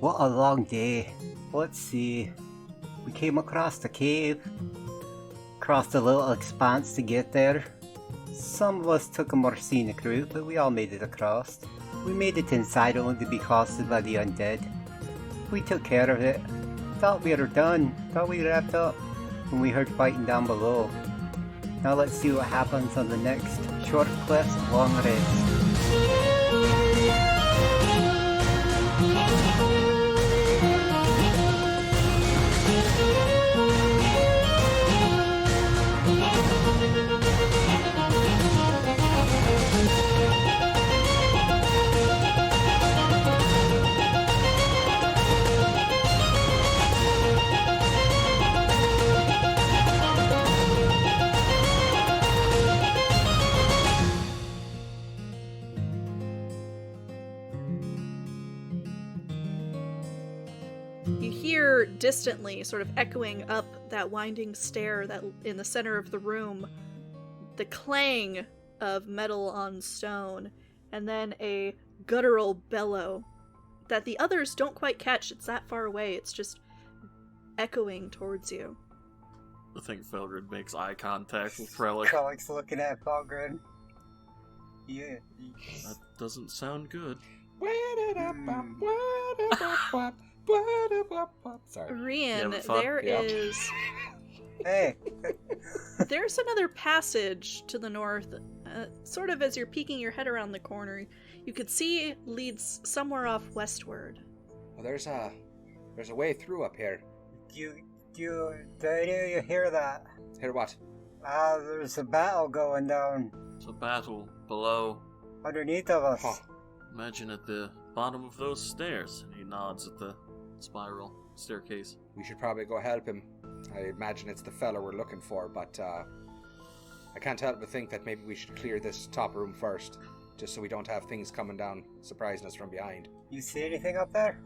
What a long day. Let's see. We came across the cave, crossed a little expanse to get there. Some of us took a more scenic route, but we all made it across. We made it inside only to be accosted by the undead. We took care of it. Thought we were done. Thought we wrapped up. When we heard fighting down below. Now let's see what happens on the next short quest, long rest. You hear distantly, sort of echoing up that winding stair that in the center of the room, the clang of metal on stone, and then a guttural bellow that the others don't quite catch. It's that far away. It's just echoing towards you. I think Felgrin makes eye contact with Krelik. Krelik's looking at Felgrin. Yeah. That doesn't sound good. Sorry. Rian, there is... Hey! There's another passage to the north, sort of as you're peeking your head around the corner. You could see leads somewhere off westward. Well, there's a way through up here. Do you hear that? Hear what? There's a battle going down It's a battle below. underneath of us. Huh. Imagine at the bottom of those stairs. And he nods at the spiral staircase. We should probably go help him. I imagine it's the fella we're looking for, but I can't help but think that maybe we should clear this top room first, just so we don't have things coming down surprising us from behind. You see anything up there?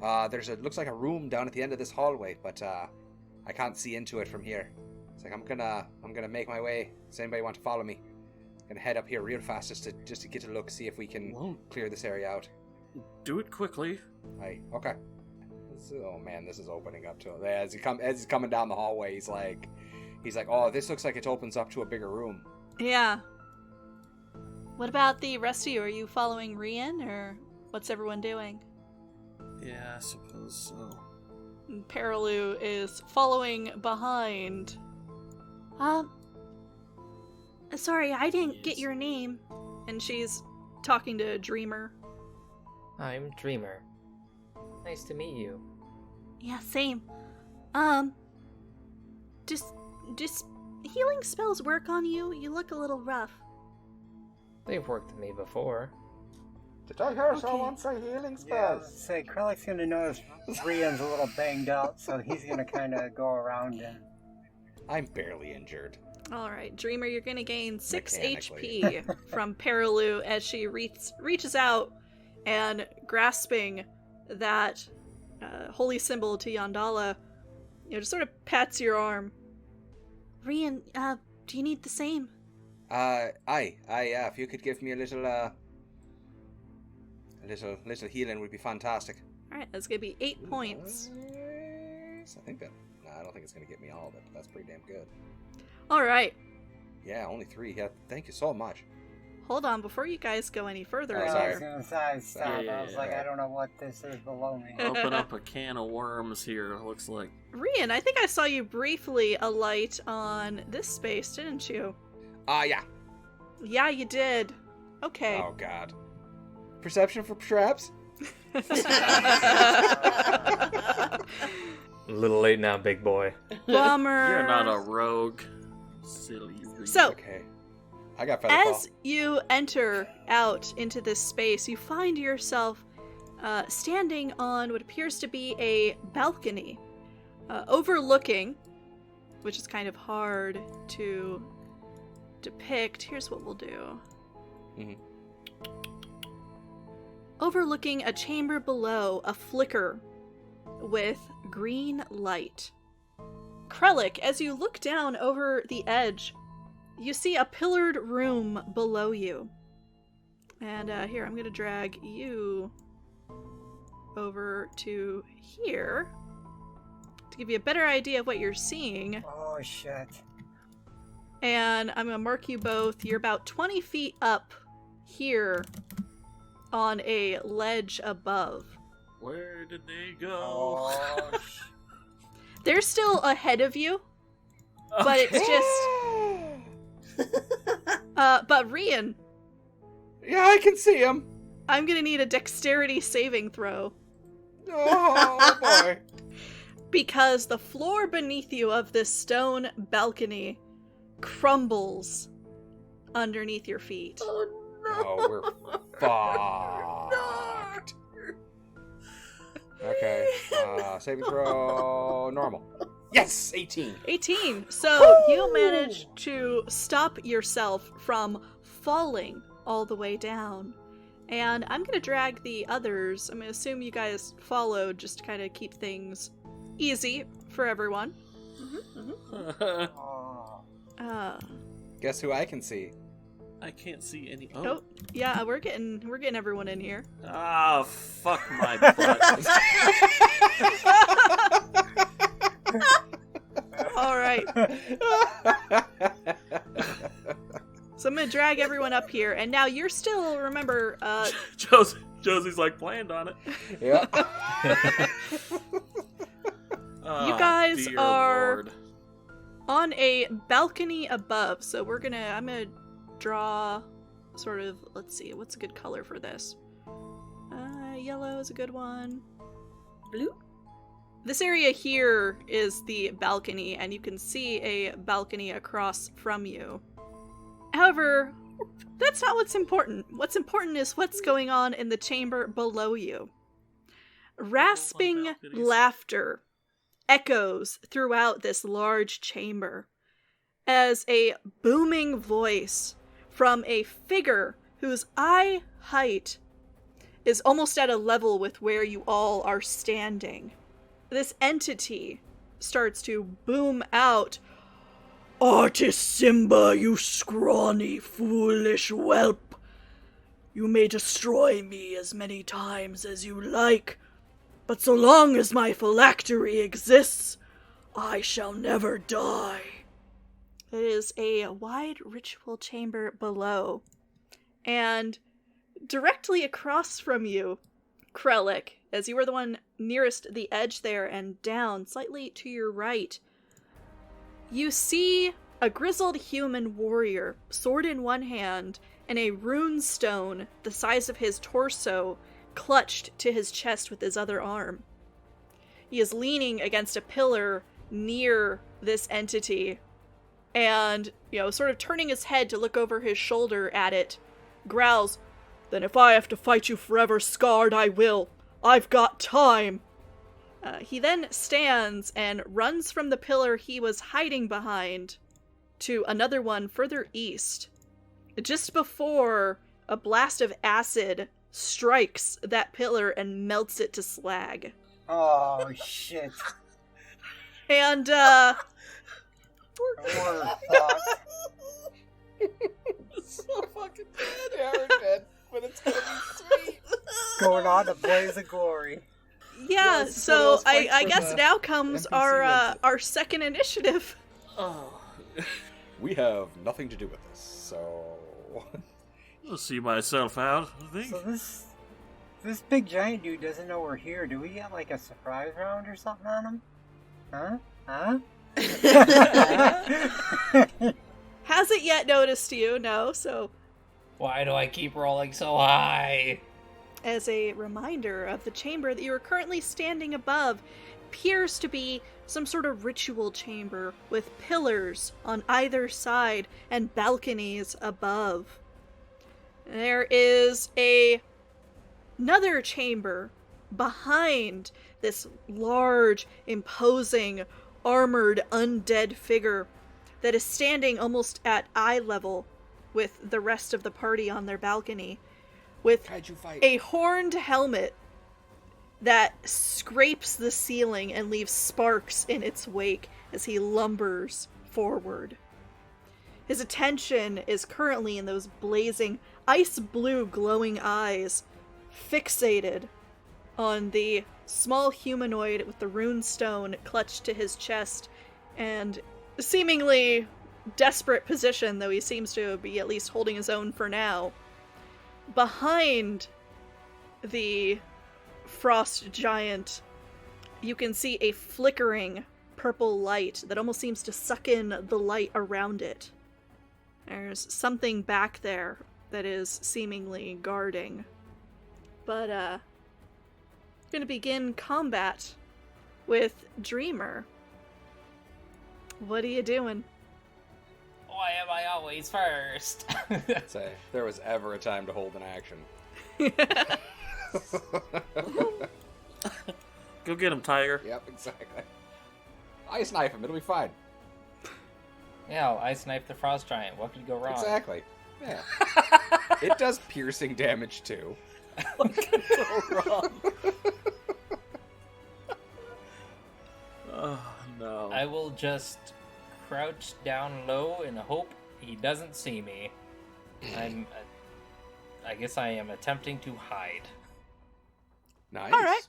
Looks like a room down at the end of this hallway, but I can't see into it from here. It's like I'm gonna make my way. Does anybody want to follow me? I'm gonna head up here real fast just to get a look, see if we can clear this area out. Do it quickly. Aye, okay. Oh man, this is opening up to him. As he's coming down the hallway, he's like, oh, this looks like it opens up to a bigger room. Yeah. What about the rest of you? Are you following Rian, or what's everyone doing? Yeah, I suppose so. Perilu is following behind. Sorry, I didn't get your name. And she's talking to Dreamer. I'm Dreamer. Nice to meet you. Yeah, same. Just healing spells work on you? You look a little rough. They've worked on me before. Did I hear someone say healing Yeah, say Krelik's gonna notice Rian's a little banged up, so he's gonna kind of go around him. I'm barely injured. Alright, Dreamer, you're gonna gain 6 Mechanically. HP from Perilu as she reaches out and, grasping that holy symbol to Yandala, just sort of pats your arm. Rian, do you need the same? If you could give me a little healing would be fantastic. Alright, that's gonna be 8 points. I think that... No, I don't think it's gonna get me all of it, but that's pretty damn good. Alright, Yeah, only 3. Yeah, thank you so much. hold on, before you guys go any further... Oh, I sorry. was gonna say, stop. Yeah, I was like, I don't know what this is below me. Open up a can of worms here, it looks like. Rian, I think I saw you briefly alight on this space, didn't you? Yeah. Yeah, you did. Okay. Oh, God. Perception for traps? A little late now, big boy. Bummer. You're not a rogue. Silly. So, Okay. I got feather as you enter out into this space, you find yourself standing on what appears to be a balcony, overlooking, which is kind of hard to depict. Here's what we'll do. Mhm. Overlooking a chamber below, a flicker with green light. Krelik, as you look down over the edge, you see a pillared room below you. And here, I'm going to drag you over to here to give you a better idea of what you're seeing. Oh, shit. And I'm going to mark you both. You're about 20 feet up here on a ledge above. Where did they go? Oh, They're still ahead of you, but it's just... but Rian, Yeah, I can see him. I'm going to need a dexterity saving throw. Oh, boy. Because the floor beneath you of this stone balcony crumbles underneath your feet. Oh, we're fucked. Okay. Saving throw normal. Yes, 18. 18. So you manage to stop yourself from falling all the way down. And I'm going to drag the others. I'm going to assume you guys followed just to kind of keep things easy for everyone. oh. Guess who I can see? I can't see any. Oh, yeah, we're getting everyone in here. Ah, fuck my butt. All right. So I'm going to drag everyone up here. And now you're still, remember, Josie's like planned on it. Yeah. You guys dear are Lord. on a balcony above. So I'm gonna draw sort of, let's see, what's a good color for this? Yellow is a good one. Blue? This area here is the balcony, and you can see a balcony across from you. However, that's not what's important. What's important is what's going on in the chamber below you. Rasping laughter echoes throughout this large chamber as a booming voice from a figure whose eye height is almost at a level with where you all are standing. This entity starts to boom out, "Artist Simba, you scrawny, foolish whelp! You may destroy me as many times as you like, but so long as my phylactery exists, I shall never die." It is a wide ritual chamber below, and directly across from you, Krelik, as you were the one nearest the edge there and down, slightly to your right, you see a grizzled human warrior, sword in one hand, and a rune stone the size of his torso clutched to his chest with his other arm. He is leaning against a pillar near this entity, and, sort of turning his head to look over his shoulder at it, growls, "Then if I have to fight you forever, Skarde, I will. I've got time." He then stands and runs from the pillar he was hiding behind to another one further east, just before a blast of acid strikes that pillar and melts it to slag. Oh, shit. And, We're fucked. It's so fucking bad. Yeah, we're dead, but it's gonna be sweet. Going on a blaze of glory. yeah, Yes, so so let's I fight guess for now comes NPC wins. our second initiative. Oh. We have nothing to do with this, so... I'll see myself out, I think. So this big giant dude doesn't know we're here. Do we get like a surprise round or something on him? Huh? Hasn't yet noticed you, no, so Why do I keep rolling so high? as a reminder of the chamber that you are currently standing above, appears to be some sort of ritual chamber with pillars on either side and balconies above. There is another chamber behind this large, imposing, armored, undead figure that is standing almost at eye level with the rest of the party on their balcony, with Kaiju fight. a horned helmet that scrapes the ceiling and leaves sparks in its wake as he lumbers forward. His attention is currently in those blazing, ice blue glowing eyes, fixated on the small humanoid with the rune stone clutched to his chest, and seemingly desperate position, though he seems to be at least holding his own for now. Behind the frost giant, you can see a flickering purple light that almost seems to suck in the light around it. There's something back there that is seemingly guarding. But, gonna begin combat with Dreamer. What are you doing? Why am I always first? Say, if there was ever a time to hold an action. Go get him, Tiger. Yep, exactly. Ice knife him, it'll be fine. Yeah, I sniped the frost giant. What could go wrong? Exactly. Yeah. It does piercing damage too. What could go wrong? Oh, no. I will just crouch down low and hope he doesn't see me. I guess I am attempting to hide. Nice. Alright.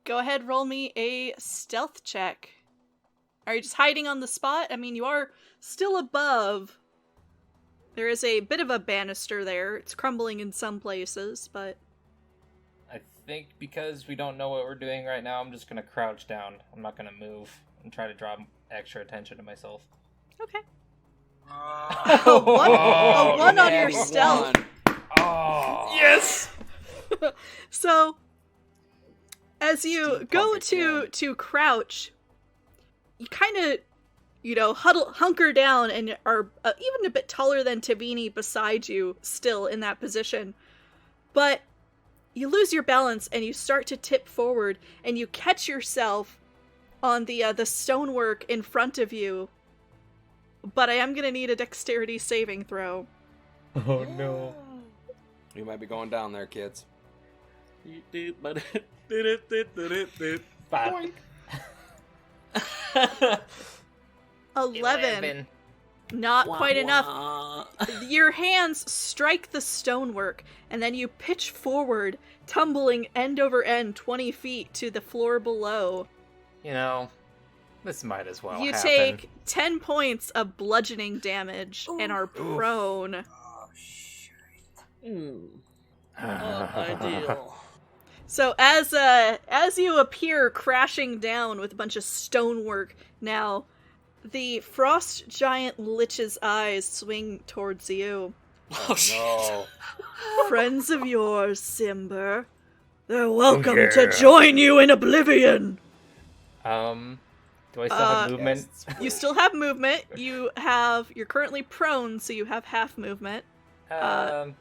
Go ahead, roll me a stealth check. Are you just hiding on the spot? I mean, you are still above. There is a bit of a banister there. It's crumbling in some places, but... I think because we don't know what we're doing right now, I'm just gonna crouch down. I'm not gonna move and try to draw extra attention to myself. Okay. A one on your stealth. Oh. Yes! So, as you Steampunk go again. to crouch, you kind of, hunker down and are even a bit taller than Tavini beside you, still in that position. But you lose your balance and you start to tip forward, and you catch yourself on the stonework in front of you. But I am going to need a dexterity saving throw. Oh no. You might be going down there, kids. 5. 11. Not quite enough. Your hands strike the stonework, and then you pitch forward, tumbling end over end 20 feet to the floor below. This might as well You happen. take 10 points of bludgeoning damage and are prone. Oh, shit. Not ideal. So as you appear crashing down with a bunch of stonework, now the frost giant lich's eyes swing towards you. Oh, shit. No. Friends of yours, Simber. They're welcome to join you in oblivion. Do I still have movement? Yes. You still have movement. You're currently prone, so you have half movement. 5,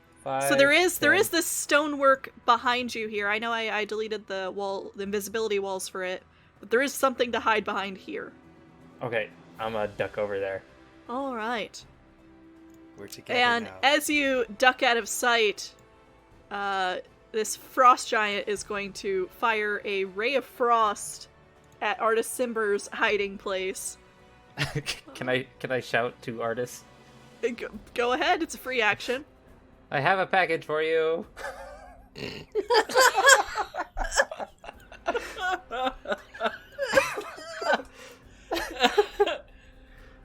So there is 10. this stonework behind you here. I know I deleted the invisibility walls for it, but there is something to hide behind here. Okay, I'm gonna duck over there. All right. We're together And now. as you duck out of sight, this frost giant is going to fire a ray of frost at Artis Simber's hiding place. Can I shout to Artis? Go ahead, it's a free action. I have a package for you.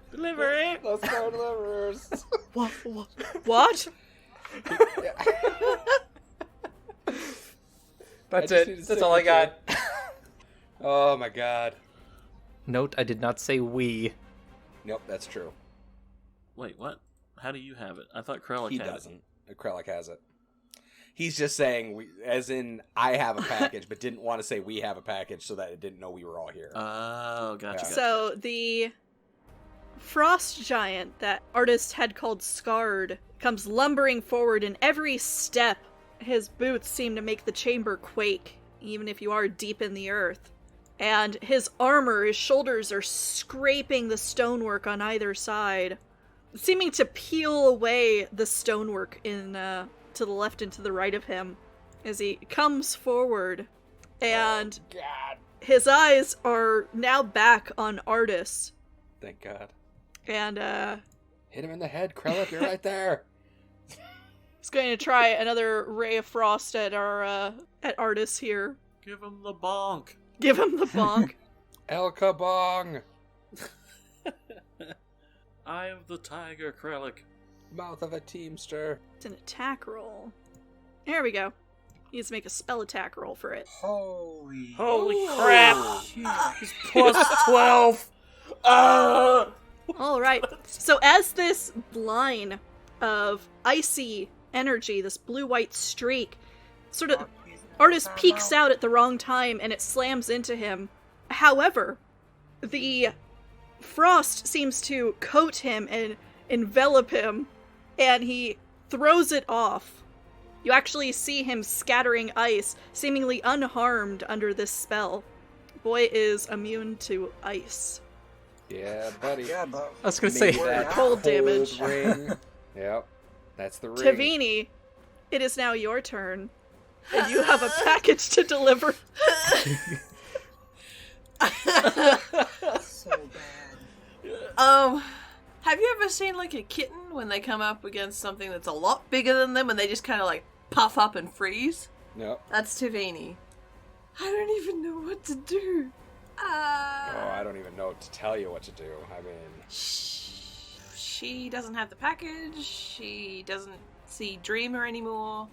Delivery! Let's go deliverers. What? That's I just need it. a That's all I got. Oh my god. Note, I did not say we. Nope, that's true. Wait, what? How do you have it? I thought Krelik He had doesn't. Krelik has it. He's just saying, as in, I have a package, but didn't want to say we have a package so that it didn't know we were all here. it. Oh, gotcha. Yeah. So the frost giant that artist had called Skarde comes lumbering forward, and every step his boots seem to make the chamber quake, even if you are deep in the earth. And his armor, his shoulders are scraping the stonework on either side, seeming to peel away the stonework in to the left and to the right of him as he comes forward. And God. his eyes are now back on Artis. Thank God. And Hit him in the head, Krelik, you're right there. He's going to try another ray of frost at our at Artis here. Give him the bonk. Give him the bonk. El Kabong! Eye of the tiger, Krelik. Mouth of a teamster. It's an attack roll. There we go. He needs to make a spell attack roll for it. Holy Crap! shit. He's plus 12! Alright, so as this line of icy energy, this blue-white streak, sort of Artis peeks out at the wrong time and it slams into him. However, the frost seems to coat him and envelop him, and he throws it off. You actually see him scattering ice, seemingly unharmed under this spell. Boy is immune to ice. Yeah, buddy. Yeah, but I was gonna Maybe say, that Cold damage. ring. Yep, that's the ring. Tavini, it is now your turn, and you have a package to deliver. so bad. Have you ever seen like a kitten when they come up against something that's a lot bigger than them and they just kind of like puff up and freeze? Yep. That's Tavini. I don't even know what to do. Oh, I don't even know to tell you what to do. I mean, She doesn't have the package. She doesn't see Dreamer anymore.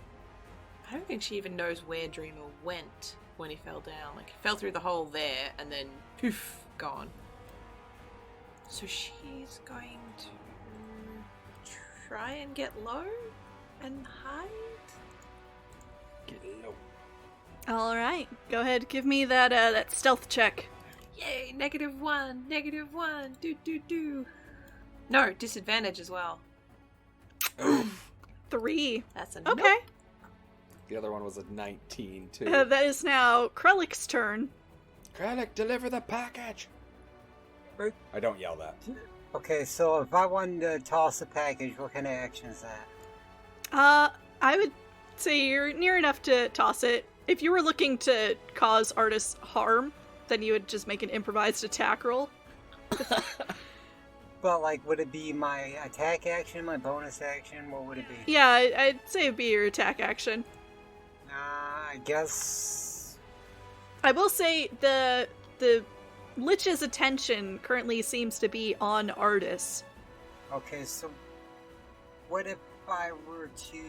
I don't think she even knows where Dreamer went when he fell down. Like, he fell through the hole there and then poof, gone. So she's going to try and get low and hide? get low. Alright, go ahead, give me that stealth check. Yay, -1, -1, do. No, disadvantage as well. 3. That's a Okay. nope. The other one was a 19 too. That is now Krelik's turn. Krelik, deliver the package. Right. I don't yell that. Okay, so if I wanted to toss a package, what kind of action is that? I would say you're near enough to toss it. If you were looking to cause Artis harm, then you would just make an improvised attack roll. But, like, would it be my attack action, my bonus action? What would it be? Yeah, I'd say it'd be your attack action. I guess... I will say the Lich's attention currently seems to be on Artis. Okay, so what if I were to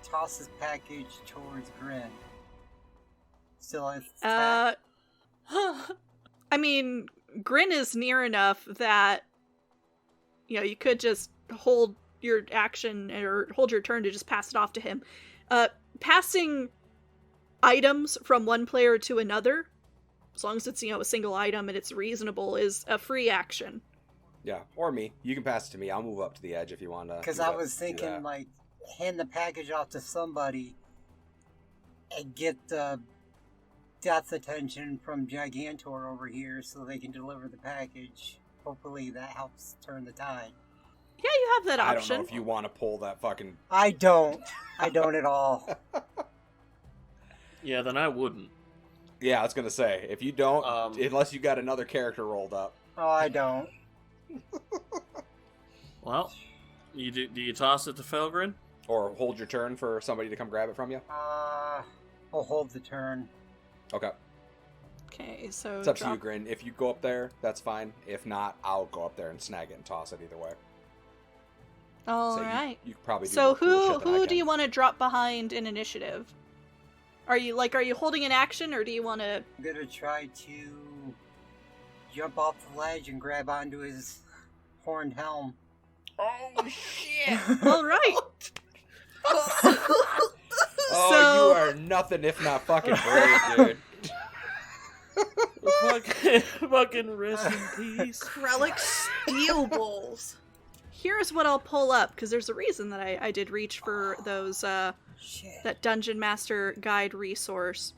toss this package towards Grin? Still it's attack? I mean, Grin is near enough that, you know, you could just hold your action or hold your turn to just pass it off to him. Passing items from one player to another, as long as it's, you know, a single item and it's reasonable, is a free action. Yeah, or me. You can pass it to me. I'll move up to the edge if you want to. Because I was thinking, like, hand the package off to somebody and get the death attention from Gigantor over here so they can deliver the package. Hopefully that helps turn the tide. Yeah, you have that I don't option. know if you want to pull that fucking... I don't at all. Yeah, then I wouldn't. Yeah, I was going to say, if you don't, unless you got another character rolled up. Oh, I don't. Well, do you toss it to Felgrin? Or hold your turn for somebody to come grab it from you. I'll hold the turn. Okay. Okay, so It's up to you, Grin. If you go up there, that's fine. If not, I'll go up there and snag it and toss it either way. All So right. You probably do So more cool shit than I who can. do you want to drop behind in initiative? Are you holding an action, or do you want to? I'm gonna try to jump off the ledge and grab onto his horned helm. Oh, shit! All right. Oh, So- you are nothing if not fucking brave, dude. fucking rest in peace. Krelik steel balls. Here's what I'll pull up, because there's a reason that I did reach for those Shit. that Dungeon Master Guide resource.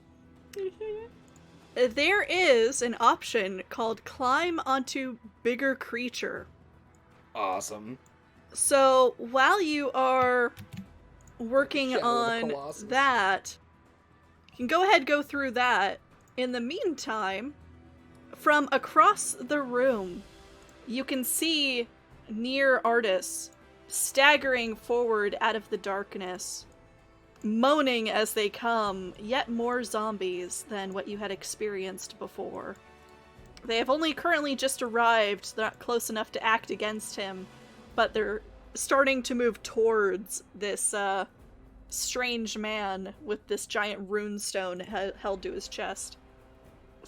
There is an option called Climb onto Bigger Creature. Awesome. So while you are working Shadow of the on Colossus. that, you can go ahead and go through that. In the meantime, from across the room, you can see near Artis, staggering forward out of the darkness, moaning as they come, yet more zombies than what you had experienced before. They have only currently just arrived, not close enough to act against him, but they're starting to move towards this strange man with this giant runestone held to his chest.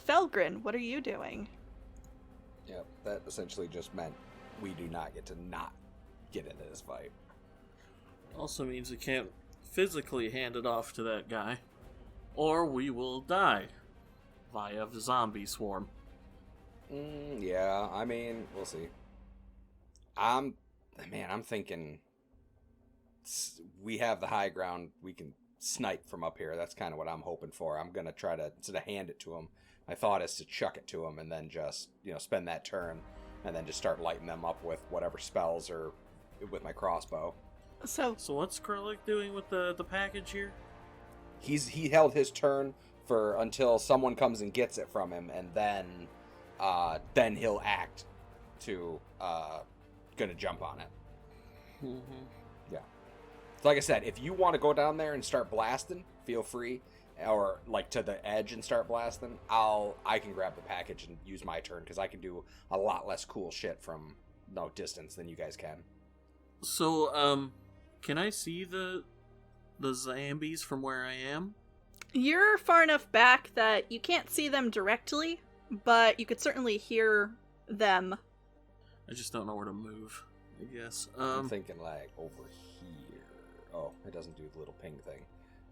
Felgrin, what are you doing? Yep, that essentially just meant we do not get to not get into this fight. Also means we can't physically hand it off to that guy, or we will die via the zombie swarm. Yeah, I mean, we'll see. I'm thinking we have the high ground. We can snipe from up here. That's kind of what I'm hoping for. I'm gonna try to, instead of hand it to him, my thought is to chuck it to him and then just, spend that turn and then just start lighting them up with whatever spells or with my crossbow. So what's Krelik doing with the package here? He held his turn for until someone comes and gets it from him, and then he'll act to gonna jump on it. Mm-hmm. Yeah. So like I said, if you want to go down there and start blasting, feel free. Or like to the edge and start blasting, I can grab the package and use my turn because I can do a lot less cool shit from no distance than you guys can. So, can I see the zombies from where I am? you're far enough back that you can't see them directly, but you could certainly hear them. I just don't know where to move, I guess. I'm thinking like over here. Oh, it doesn't do the little ping thing.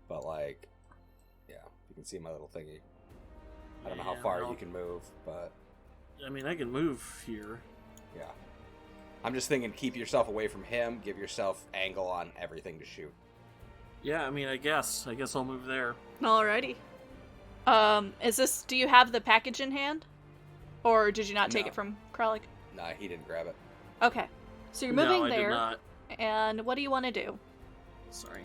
But like, yeah, you can see my little thingy. I don't know how far you can move, but... I mean, I can move here. Yeah. I'm just thinking keep yourself away from him, give yourself angle on everything to shoot. Yeah, I mean, I guess I'll move there. Alrighty. Do you have the package in hand? Or did you not take it from Krelik? Nah, he didn't grab it. Okay. So you're moving no, I there. did not. And what do you want to do? Sorry.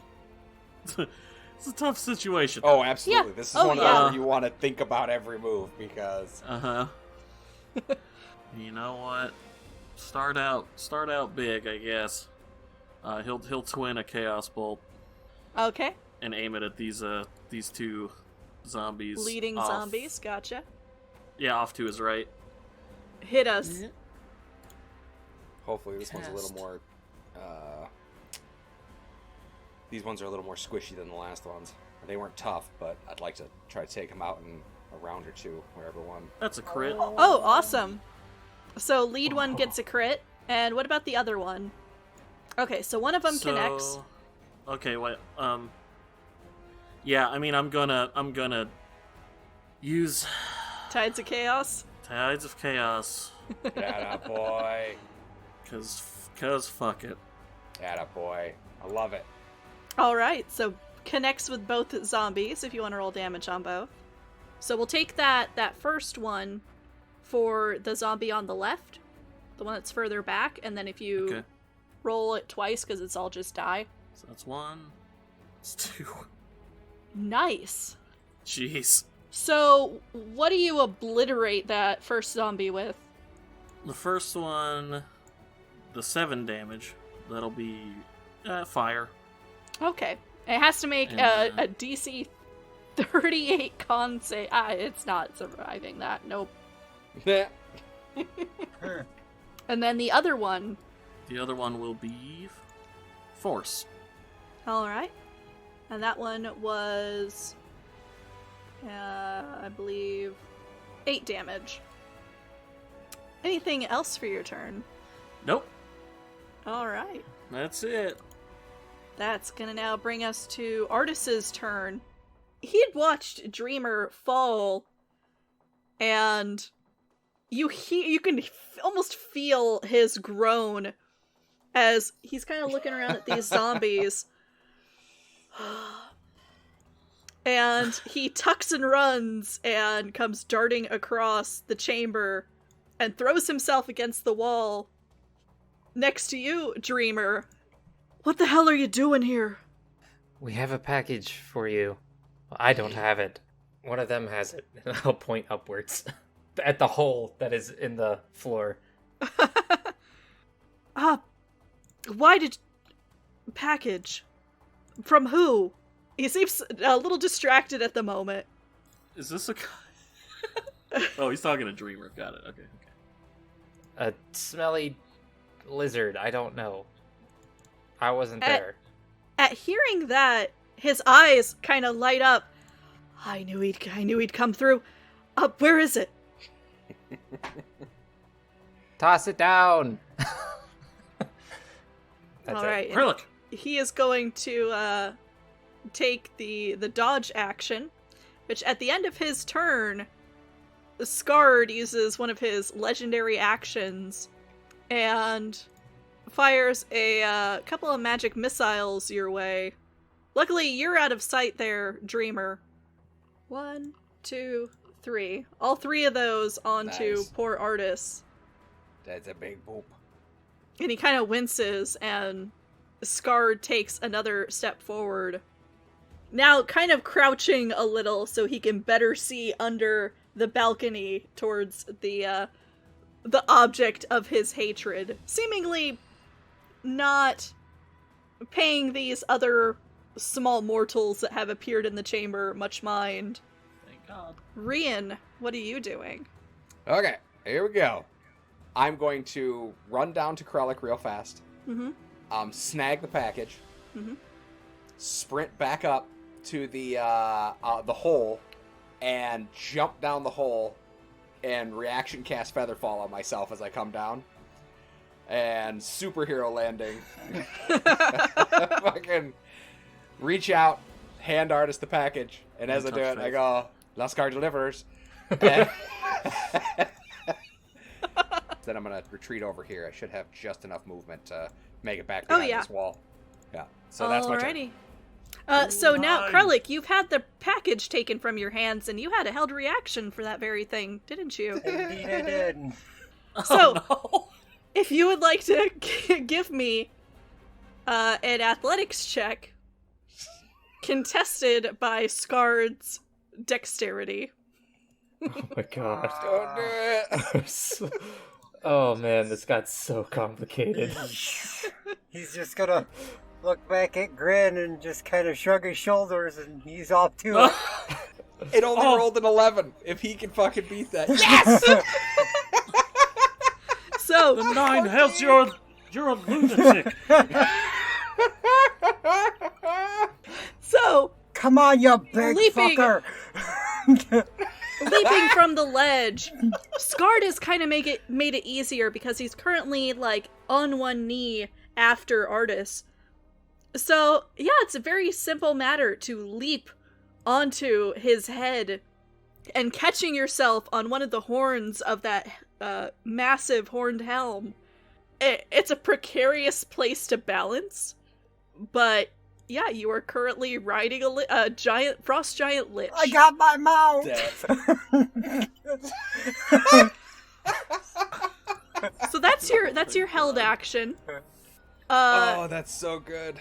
It's a tough situation. Oh, absolutely. Yeah. This is one where you want to think about every move, because... Uh-huh. You know what? Start out big, I guess. He'll twin a chaos bolt Okay. and aim it at these two zombies. Leading off. zombies, gotcha. Yeah, off to his right. Hit us. Yeah. Hopefully this one's a little Cast. more... These ones are a little more squishy than the last ones. They weren't tough, but I'd like to try to take them out in a round or two, wherever one. That's a crit. Oh, awesome. So lead one gets a crit, and what about the other one? Okay, so one of them connects. Okay, wait. Yeah, I mean, I'm gonna use Tides of Chaos. Tides of Chaos. Atta boy. Cause fuck it. Atta boy. I love it. Alright, so connects with both zombies if you want to roll damage on both. So we'll take that first one for the zombie on the left, the one that's further back, and then if you roll it twice, because it's all just die. So that's one. That's two. Nice. Jeez. So what do you obliterate that first zombie with? The first one, the 7 damage. That'll be fire. Okay. It has to make And, a DC 38 con save. It's not surviving that. Nope. And then the other one. The other one will be force. Alright. And that one was, I believe, 8 damage. Anything else for your turn? Nope. Alright. That's it. That's gonna now bring us to Artis's turn. He had watched Dreamer fall, and you can almost feel his groan as he's kind of looking around at these zombies. And he tucks and runs and comes darting across the chamber and throws himself against the wall next to you, Dreamer. What the hell are you doing here? We have a package for you. I don't have it. One of them has it. And I'll point upwards at the hole that is in the floor. Why did... Package? From who? He seems a little distracted at the moment. Is this a... Oh, he's talking to Dreamer. Got it. Okay. A smelly lizard. I don't know. I wasn't there. At hearing that, his eyes kind of light up. I knew he'd come through. Where is it? Toss it down. All right. Krelik! He is going to take the dodge action, which at the end of his turn, Skarde uses one of his legendary actions and fires a couple of magic missiles your way. Luckily, you're out of sight there, Dreamer. 1, 2, 3. All 3 of those onto Nice. poor Artis. That's a big boop. And he kind of winces, and Skarde takes another step forward. Now kind of crouching a little so he can better see under the balcony towards the object of his hatred. Seemingly not paying these other small mortals that have appeared in the chamber much mind. Thank God. Rian, what are you doing? Okay, here we go. I'm going to run down to Krelik real fast. Mm-hmm. Snag the package. Mm-hmm. Sprint back up to the hole, and jump down the hole, and reaction cast Featherfall on myself as I come down. And superhero landing. Fucking reach out, hand Artis the package, and as I do it, I go, Lascar delivers. And then I'm gonna retreat over here. I should have just enough movement to make it back behind this wall. Yeah. So that's my turn. So now, Nice. Krelik, you've had the package taken from your hands, and you had a held reaction for that very thing, didn't you? Indeed I did. So, no. if you would like to give me an athletics check contested by Skarde's dexterity. Oh my god. Don't do it. Oh man, this got so complicated. He's just gonna look back at Grin and just kind of shrug his shoulders, and he's off to it. It only rolled an 11. If he can fucking beat that, yes! So, The 9 hells, you're a lunatic. so Come on, you big Leaping. fucker! leaping from the ledge, Skarde has kind of made it easier because he's currently like on one knee after Artis. So yeah, it's a very simple matter to leap onto his head and catching yourself on one of the horns of that massive horned helm. It's a precarious place to balance, but yeah, you are currently riding a giant frost giant lich. I got my mouth! So that's your held action. Oh, that's so good.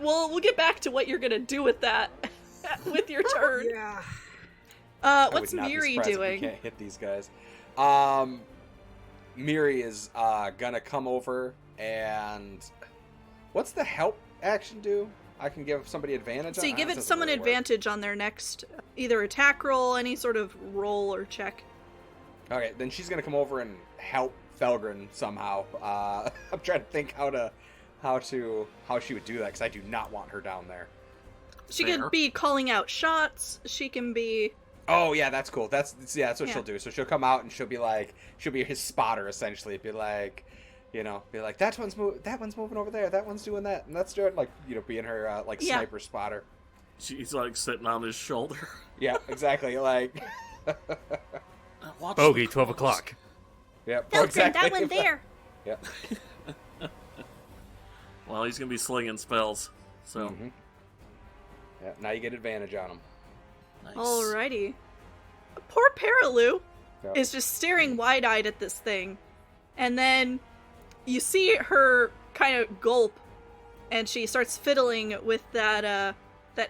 We'll get back to what you're gonna do with that with your turn. Yeah. What's Miri doing? Can't hit these guys. Miri is gonna come over and what's the help action do? I can give somebody advantage. So you give it someone advantage on their next either attack roll, any sort of roll or check. Okay, then she's gonna come over and help Felgrin somehow. I'm trying to think how she would do that because I do not want her down there. She Fair. could be calling out shots. She can be. Oh yeah, that's cool. That's what Yeah. she'll do. So she'll come out and she'll be his spotter essentially. Be like, that one's moving over there. That one's doing that, and that's doing being her Yeah. sniper spotter. She's like sitting on his shoulder. Yeah, exactly. Like, Watch Bogey, the 12 cross. o'clock. yeah, Exactly. exactly. That one there. Yeah. Well, he's gonna be slinging spells. So Mhm. Yeah. Now you get advantage on him. nice. Alrighty. Poor Paralu Yeah. is just staring wide-eyed at this thing, and then you see her kind of gulp, and she starts fiddling with that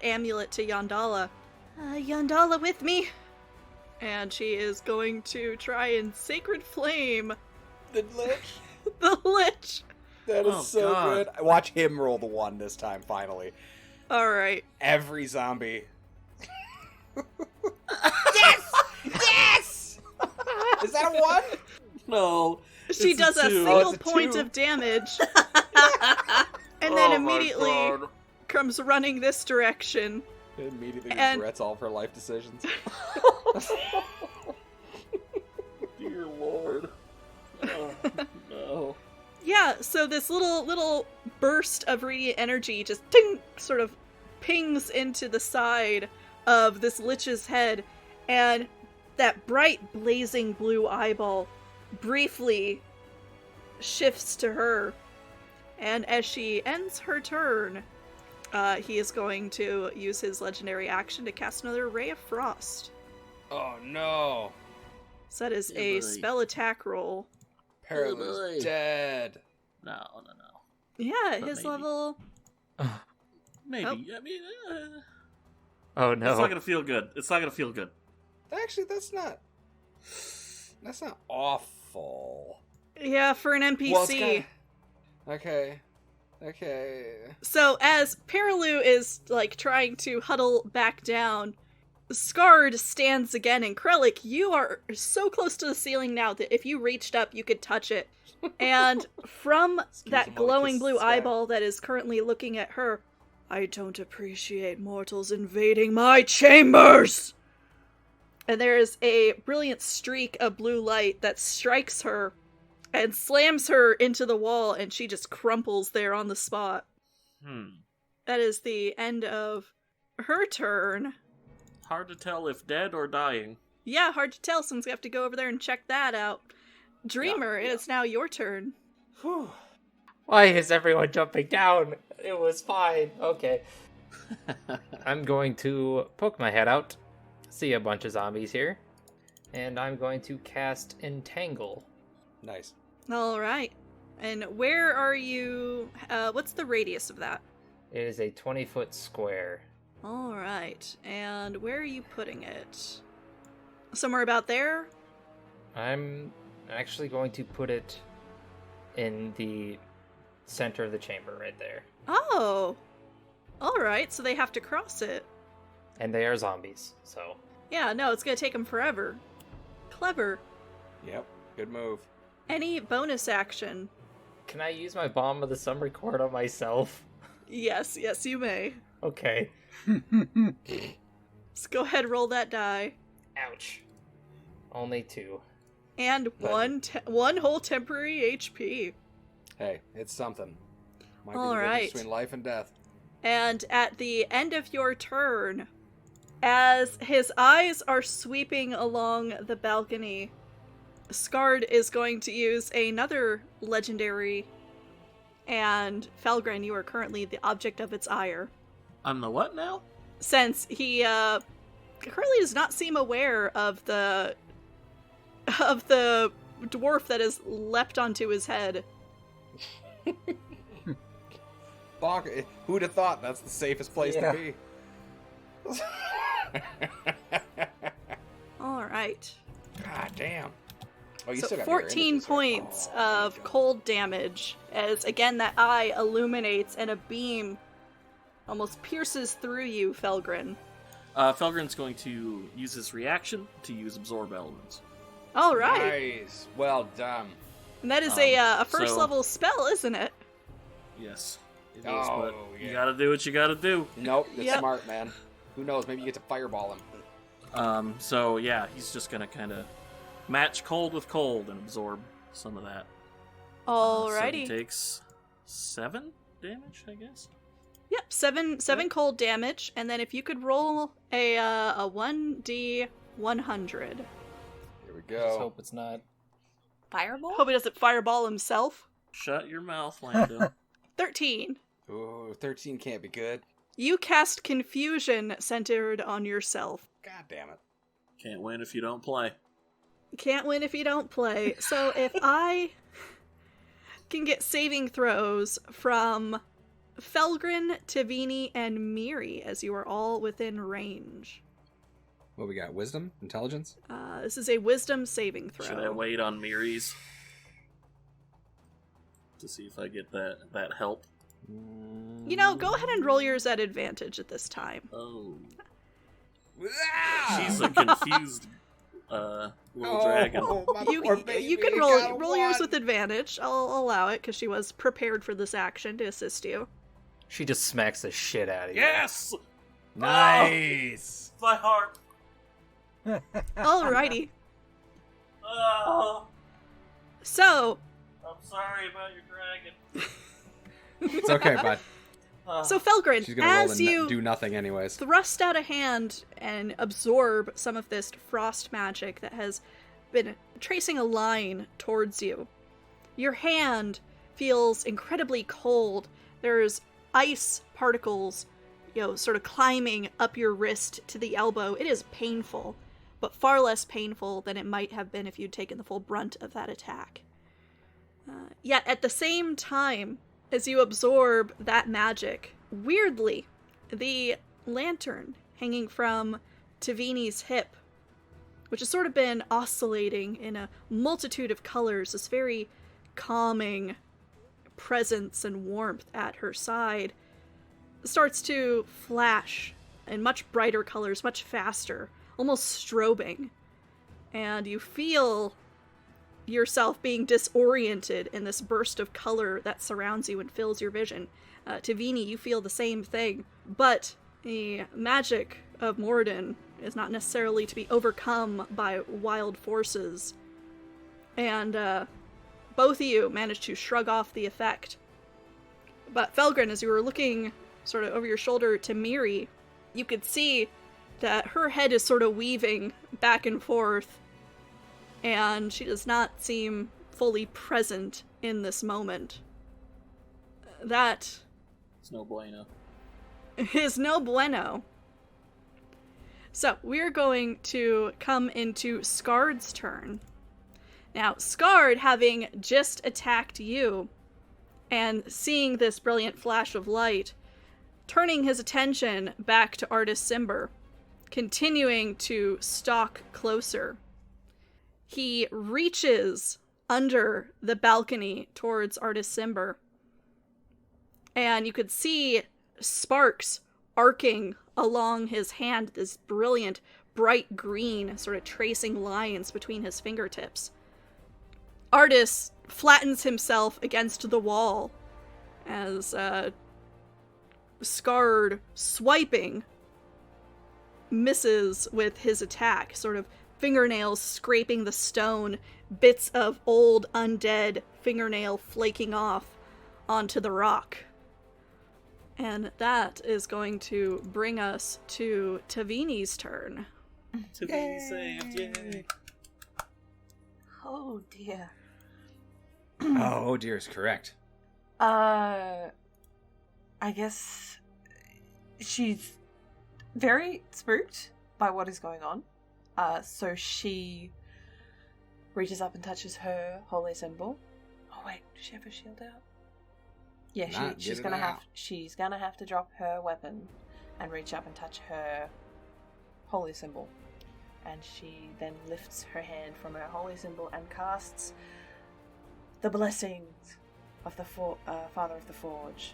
amulet to Yandala. Yandala with me, and she is going to try and sacred flame The lich. the lich. That is Oh, so God. good. Watch him roll the 1 this time, finally. Alright. Every zombie. Yes! Yes! Is that a 1? No. She it's does a 2. single it's a point 2. of damage. And then Oh, immediately my God. comes running this direction. Immediately And- regrets all of her life decisions. Dear Lord. Oh, no. Yeah, so this little burst of radiant energy just ting, sort of pings into the side of this lich's head, and that bright blazing blue eyeball briefly shifts to her. And as she ends her turn, he is going to use his legendary action to cast another Ray of Frost. Oh no. So that is Yeah, a buddy. spell attack roll. Paralou's boy. dead. No. Yeah, But his maybe. level... Maybe. Oh. I mean, Oh it's not gonna feel good. It's not gonna feel good. Actually, that's not awful. Yeah, for an NPC. Well, it's kinda... Okay. So as Paraloo is like trying to huddle back down, Skarde stands again, and Krelik, you are so close to the ceiling now that if you reached up, you could touch it. And from that him while he glowing kisses blue the sky. eyeball that is currently looking at her, I don't appreciate mortals invading my chambers! And there is a brilliant streak of blue light that strikes her and slams her into the wall, and she just crumples there on the spot. That is the end of her turn. Hard to tell if dead or dying. Yeah, hard to tell since we have to go over there and check that out. Dreamer, Yeah. it's now your turn. Whew. Why is everyone jumping down? It was fine. Okay. I'm going to poke my head out. See a bunch of zombies here. And I'm going to cast Entangle. Nice. Alright. And where are you? What's the radius of that? It is a 20-foot square. Alright. And where are you putting it? Somewhere about there? I'm actually going to put it in the center of the chamber right there. Oh! Alright, so they have to cross it. And they are zombies, so... Yeah, no, it's gonna take them forever. Clever. Yep. Good move. Any bonus action? Can I use my Bomb of the Summer Court on myself? Yes, you may. Okay. Let's go ahead, roll that die. Ouch. Only 2. And one whole temporary HP. Hey, it's something. Might be All the difference right. between life and death. And at the end of your turn, as his eyes are sweeping along the balcony, Skarde is going to use another legendary, and Felgrin, you are currently the object of its ire. I'm the what now? Since he currently does not seem aware of the dwarf that has leapt onto his head. Bonk. Who'd have thought that's the safest place Yeah. to be? Alright. God damn. Oh, you So still got 14 mirror images, right? points Oh, there you of go. cold damage as, again, that eye illuminates and a beam almost pierces through you, Felgrin. Felgrin's going to use his reaction to use Absorb Elements. Alright. Nice. Well done. And that is Um, a first so- level spell, isn't it? Yes, it is, Oh, but yeah. you gotta do what you gotta do. Nope, that's Yep. smart, man. Who knows? Maybe you get to fireball him. So yeah, he's just gonna kind of match cold with cold and absorb some of that. So he Alrighty. takes 7 damage, I guess. Yep, seven cold damage, and then if you could roll a 1d100. Here we Just go. hope it's not. Fireball? Hope he doesn't fireball himself. Shut your mouth, Lando. 13. Ooh, 13 can't be good. You cast confusion centered on yourself. God damn it. Can't win if you don't play. Can't win if you don't play. So if I can get saving throws from Felgrin, Tavini, and Miri, as you are all within range. What we got? Wisdom? Intelligence? This is a wisdom saving throw. Should I wait on Miri's? to see if I get that help. You know, go ahead and roll yours at advantage at this time. Oh. Ah! She's a confused little dragon. You can roll yours with advantage. I'll allow it because she was prepared for this action to assist you. She just smacks the shit out of you. Yes! Nice! My heart. Alrighty. Oh, So, I'm sorry about your dragon. It's okay, bud. so Felgrin, She's gonna roll as and you do nothing anyways. thrust out a hand and absorb some of this frost magic that has been tracing a line towards you, your hand feels incredibly cold. There's ice particles, sort of climbing up your wrist to the elbow. It is painful, but far less painful than it might have been if you'd taken the full brunt of that attack. Yet at the same time, as you absorb that magic, weirdly, the lantern hanging from Tavini's hip, which has sort of been oscillating in a multitude of colors, this very calming presence and warmth at her side, starts to flash in much brighter colors, much faster, almost strobing. And you feel yourself being disoriented in this burst of color that surrounds you and fills your vision. Tavini, you feel the same thing, but the magic of Moradin is not necessarily to be overcome by wild forces. And both of you manage to shrug off the effect. But Felgrin, as you were looking sort of over your shoulder to Miri, you could see that her head is sort of weaving back and forth, and she does not seem fully present in this moment. That It's no bueno. is no bueno. So, we're going to come into Skarde's turn. Now, Skarde, having just attacked you, and seeing this brilliant flash of light, turning his attention back to Artis Cimber, continuing to stalk closer. He reaches under the balcony towards Artis Cimber, and you could see sparks arcing along his hand, this brilliant, bright green, sort of tracing lines between his fingertips. Artis flattens himself against the wall as Skarde, swiping, misses with his attack, sort of fingernails scraping the stone, bits of old undead fingernail flaking off onto the rock. And that is going to bring us to Tavini's turn. Tavini saved, yay! Oh dear. Oh dear is correct. I guess she's very spooked by what is going on. So she reaches up and touches her holy symbol. Oh wait, does she have her shield out? Yeah, she's gonna have to drop her weapon and reach up and touch her holy symbol. And she then lifts her hand from her holy symbol and casts the blessings of the Father of the Forge.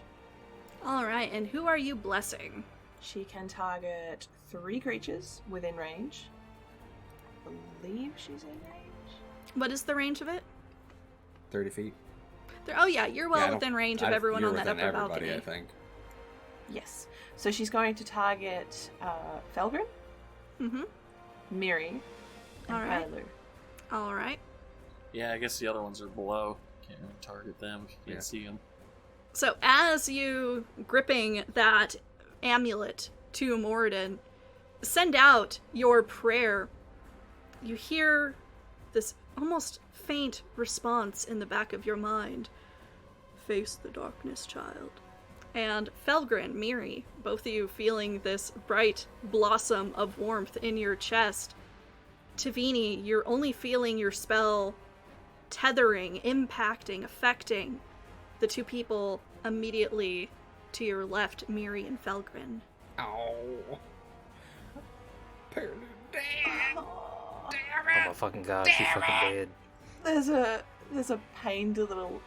Alright, and who are you blessing? She can target 3 creatures within range. I believe she's in range. What is the range of it? 30 feet. Oh yeah, you're well within range of everyone on that upper balcony. I think. Yes. So she's going to target Felgrin, Mm-hmm. Miri, and Alright. Bailu. Alright. Yeah, I guess the other ones are below. Can't really target them if you can't see them. So as you, gripping that amulet to Moradin, send out your prayer, you hear this almost faint response in the back of your mind. Face the darkness, child. And Felgrin, Miri, both of you feeling this bright blossom of warmth in your chest. Tavini, you're only feeling your spell tethering, impacting, affecting the 2 people immediately to your left, Miri and Felgrin. Ow. Damn Oh my fucking god, she fucking dead. There's a pained little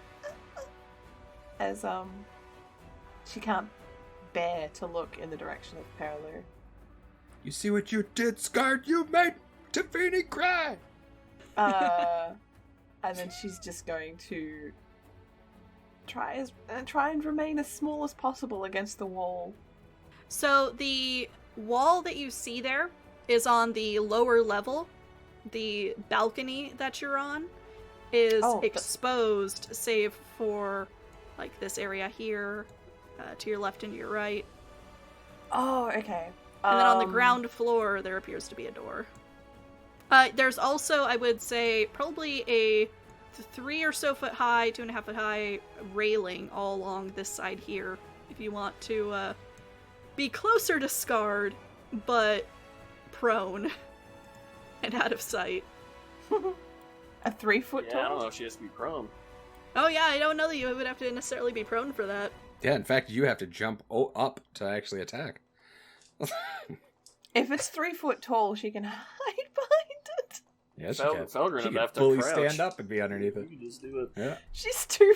as she can't bear to look in the direction of Perlu. You see what you did, Skarde? You made Tavini cry! And then she's just going to try and remain as small as possible against the wall. So the wall that you see there is on the lower level. The balcony that you're on is exposed, save for like this area here, to your left and to your right. Oh, okay. And then on the ground floor, there appears to be a door. There's also, I would say, probably a 3 or so foot high, 2.5 foot high railing all along this side here. If you want to be closer to Skarde, but prone and out of sight. A 3 foot Yeah, tall? I don't know if she has to be prone. Oh yeah, I don't know that you would have to necessarily be prone for that. Yeah, in fact, you have to jump up to actually attack. If it's 3 foot tall, she can hide behind it. Yeah, she can. Felgrin She would can have to fully crouch. stand up and be underneath You it. can just do it. Yeah. She's 2'1".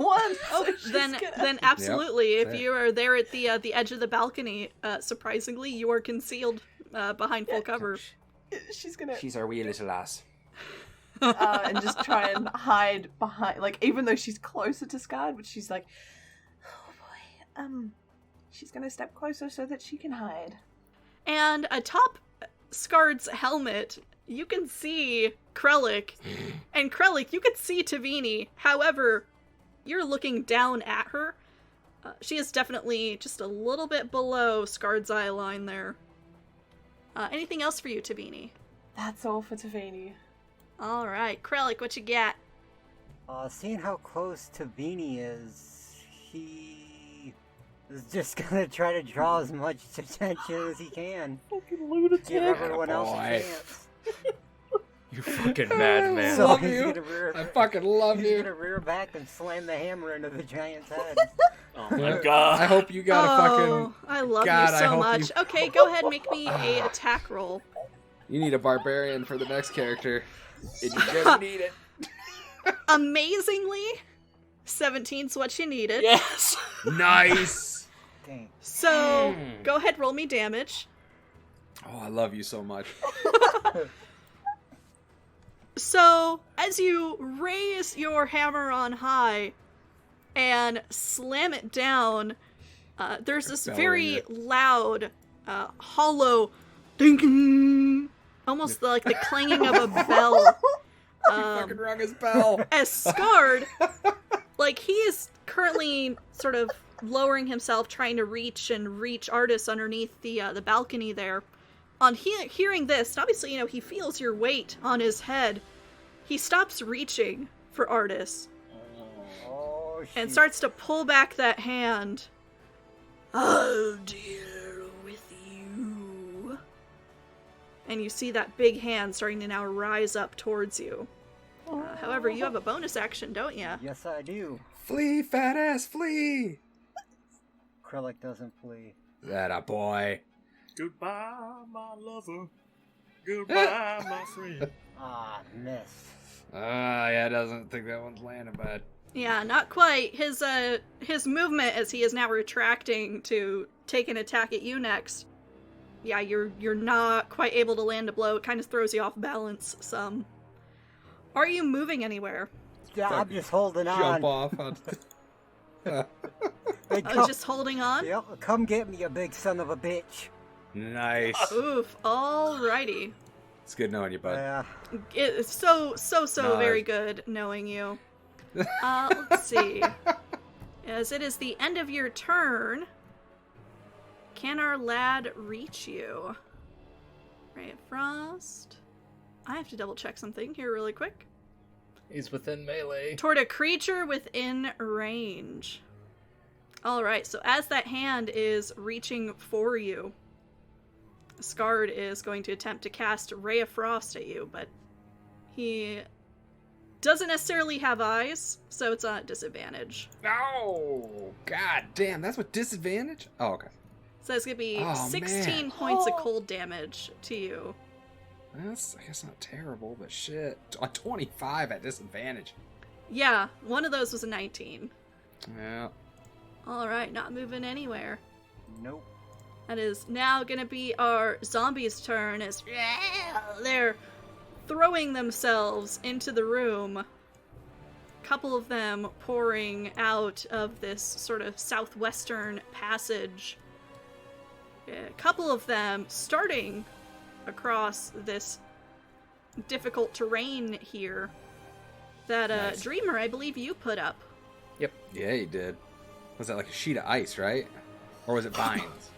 Oh, so she's then gonna... absolutely. Yep. If you are there at the edge of the balcony, surprisingly, you are concealed behind full cover. She's gonna She's our wee little lass. and just try and hide behind, like, even though she's closer to Skarde, but she's like, oh boy, she's gonna step closer so that she can hide. And atop Skarde's helmet, you can see Krelik. And Krelik, you can see Tavini. However, you're looking down at her. She is definitely just a little bit below Skarde's eye line there. Anything else for you, Tavini? That's all for Tavini. Alright, Krelik, what you got? Seeing how close Tavini is, he is just gonna try to draw as much attention as he can. Fucking lunatic. Give everyone else a Boy. chance. You fucking madman. So love he's you. gonna rear, I fucking love he's you. gonna rear back and slam the hammer into the giant's head. Oh my god. I hope you got a fucking... I love God, you I so hope much. you- Okay, go ahead, make me a attack roll. You need a barbarian for the next character. And you just need it. Amazingly, 17's what you needed. Yes. Nice. Dang. So, go ahead, roll me damage. Oh, I love you so much. So, as you raise your hammer on high and slam it down, there's this Bell very ring loud, hollow ding, almost like the clanging of a bell. Fucking rung his bell. As Skarde, like, he is currently sort of lowering himself, trying to reach Artis underneath the balcony there. On hearing this, obviously, you know, he feels your weight on his head. He stops reaching for Artis Oh, shit. and starts to pull back that hand. Oh dear, with you. And you see that big hand starting to now rise up towards you. However, you have a bonus action, don't you? Yes, I do. Flee, fat ass, flee. Krelik doesn't flee. That a boy. Goodbye, my lover. Goodbye, my friend. Ah, miss. Yeah, I doesn't think that one's landing bad. Yeah, not quite. His movement as he is now retracting to take an attack at you next. Yeah, you're not quite able to land a blow. It kind of throws you off balance some. Are you moving anywhere? Yeah, I'm Fuck. just holding on. Jump off. Hey, Just holding on? Yep, come get me, you big son of a bitch. Nice. Oof, alrighty. It's good knowing you, bud. Yeah. It's so No. very good knowing you. Let's see. As it is the end of your turn, can our lad reach you? Ray of Frost. I have to double check something here really quick. He's within melee. Toward a creature within range. Alright, so as that hand is reaching for you, Skarde is going to attempt to cast Ray of Frost at you, but he doesn't necessarily have eyes, so it's on disadvantage. No! God damn, that's with disadvantage? Oh, okay. So it's going to be Oh, 16 man. points of cold damage to you. That's, I guess, not terrible, but shit. A 25 at disadvantage. Yeah, one of those was a 19. Yeah. Alright, not moving anywhere. Nope. That is now gonna be our zombies' turn as they're throwing themselves into the room. Couple of them pouring out of this sort of southwestern passage. A couple of them starting across this difficult terrain here that Nice. Dreamer, I believe you put up. Yeah, he did. Was that like a sheet of ice, right? Or was it vines?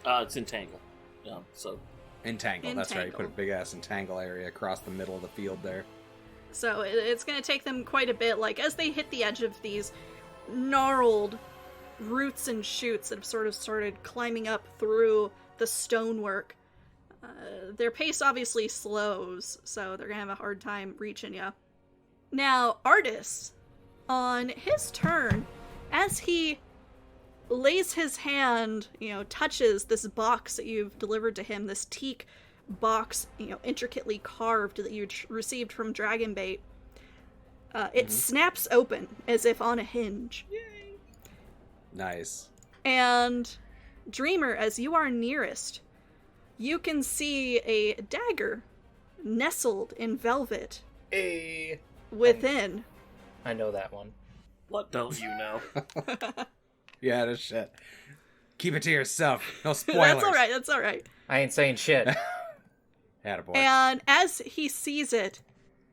It's entangled. Yeah, so Entangle, that's right. You put a Entangle. big ass entangle area across the middle of the field there. So it's going to take them quite a bit. Like, as they hit the edge of these gnarled roots and shoots that have sort of started climbing up through the stonework, their pace obviously slows, so they're going to have a hard time reaching you. Now, Artis, on his turn, as he lays his hand, touches this box that you've delivered to him, this teak box, intricately carved that you received from Dragonbait, it snaps open as if on a hinge. Nice. And Dreamer, as you are nearest, you can see a dagger nestled in velvet Hey. within. I know that one. what don't you know? Yeah, that's shit. Keep it to yourself. No spoilers. That's all right. I ain't saying shit. Attaboy. And as he sees it,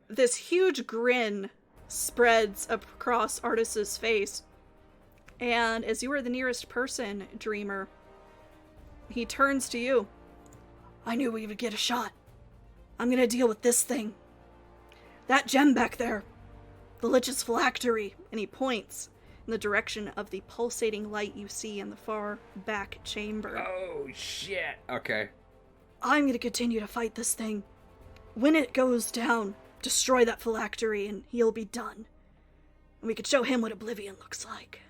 this huge grin spreads across Artis's face. And as you are the nearest person, Dreamer, he turns to you. I knew we would get a shot. I'm gonna deal with this thing. That gem back there. The Lich's phylactery. And he points in the direction of the pulsating light you see in the far back chamber. Oh, shit. Okay. I'm gonna continue to fight this thing. When it goes down, destroy that phylactery and he'll be done. And we could show him what oblivion looks like.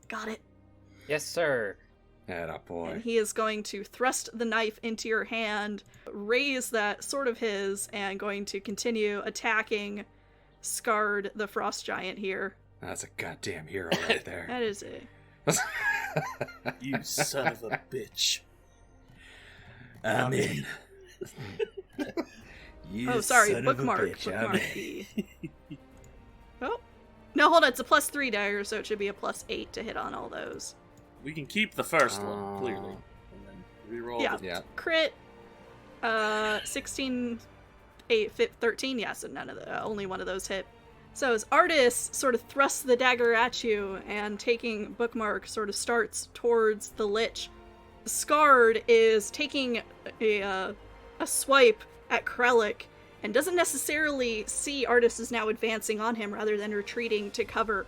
Got it? Yes, sir. Attaboy. And he is going to thrust the knife into your hand, raise that sword of his, and going to continue attacking Skarde, the frost giant here. That's a goddamn hero right there. That is it. You son of a bitch. I'm in. You Oh, sorry, son of a bookmark. bitch, I'm Bookmark in. the... Oh. No, hold on, it's a +3 dagger, so it should be a +8 to hit on all those. We can keep the first one, clearly. And then reroll Yeah. the Yeah. Crit, 16, 8, 13, yes, and none of the, only one of those hit. So as Artis sort of thrusts the dagger at you and taking Bookmark sort of starts towards the Lich, Skarde is taking a swipe at Krelik and doesn't necessarily see Artis is now advancing on him rather than retreating to cover.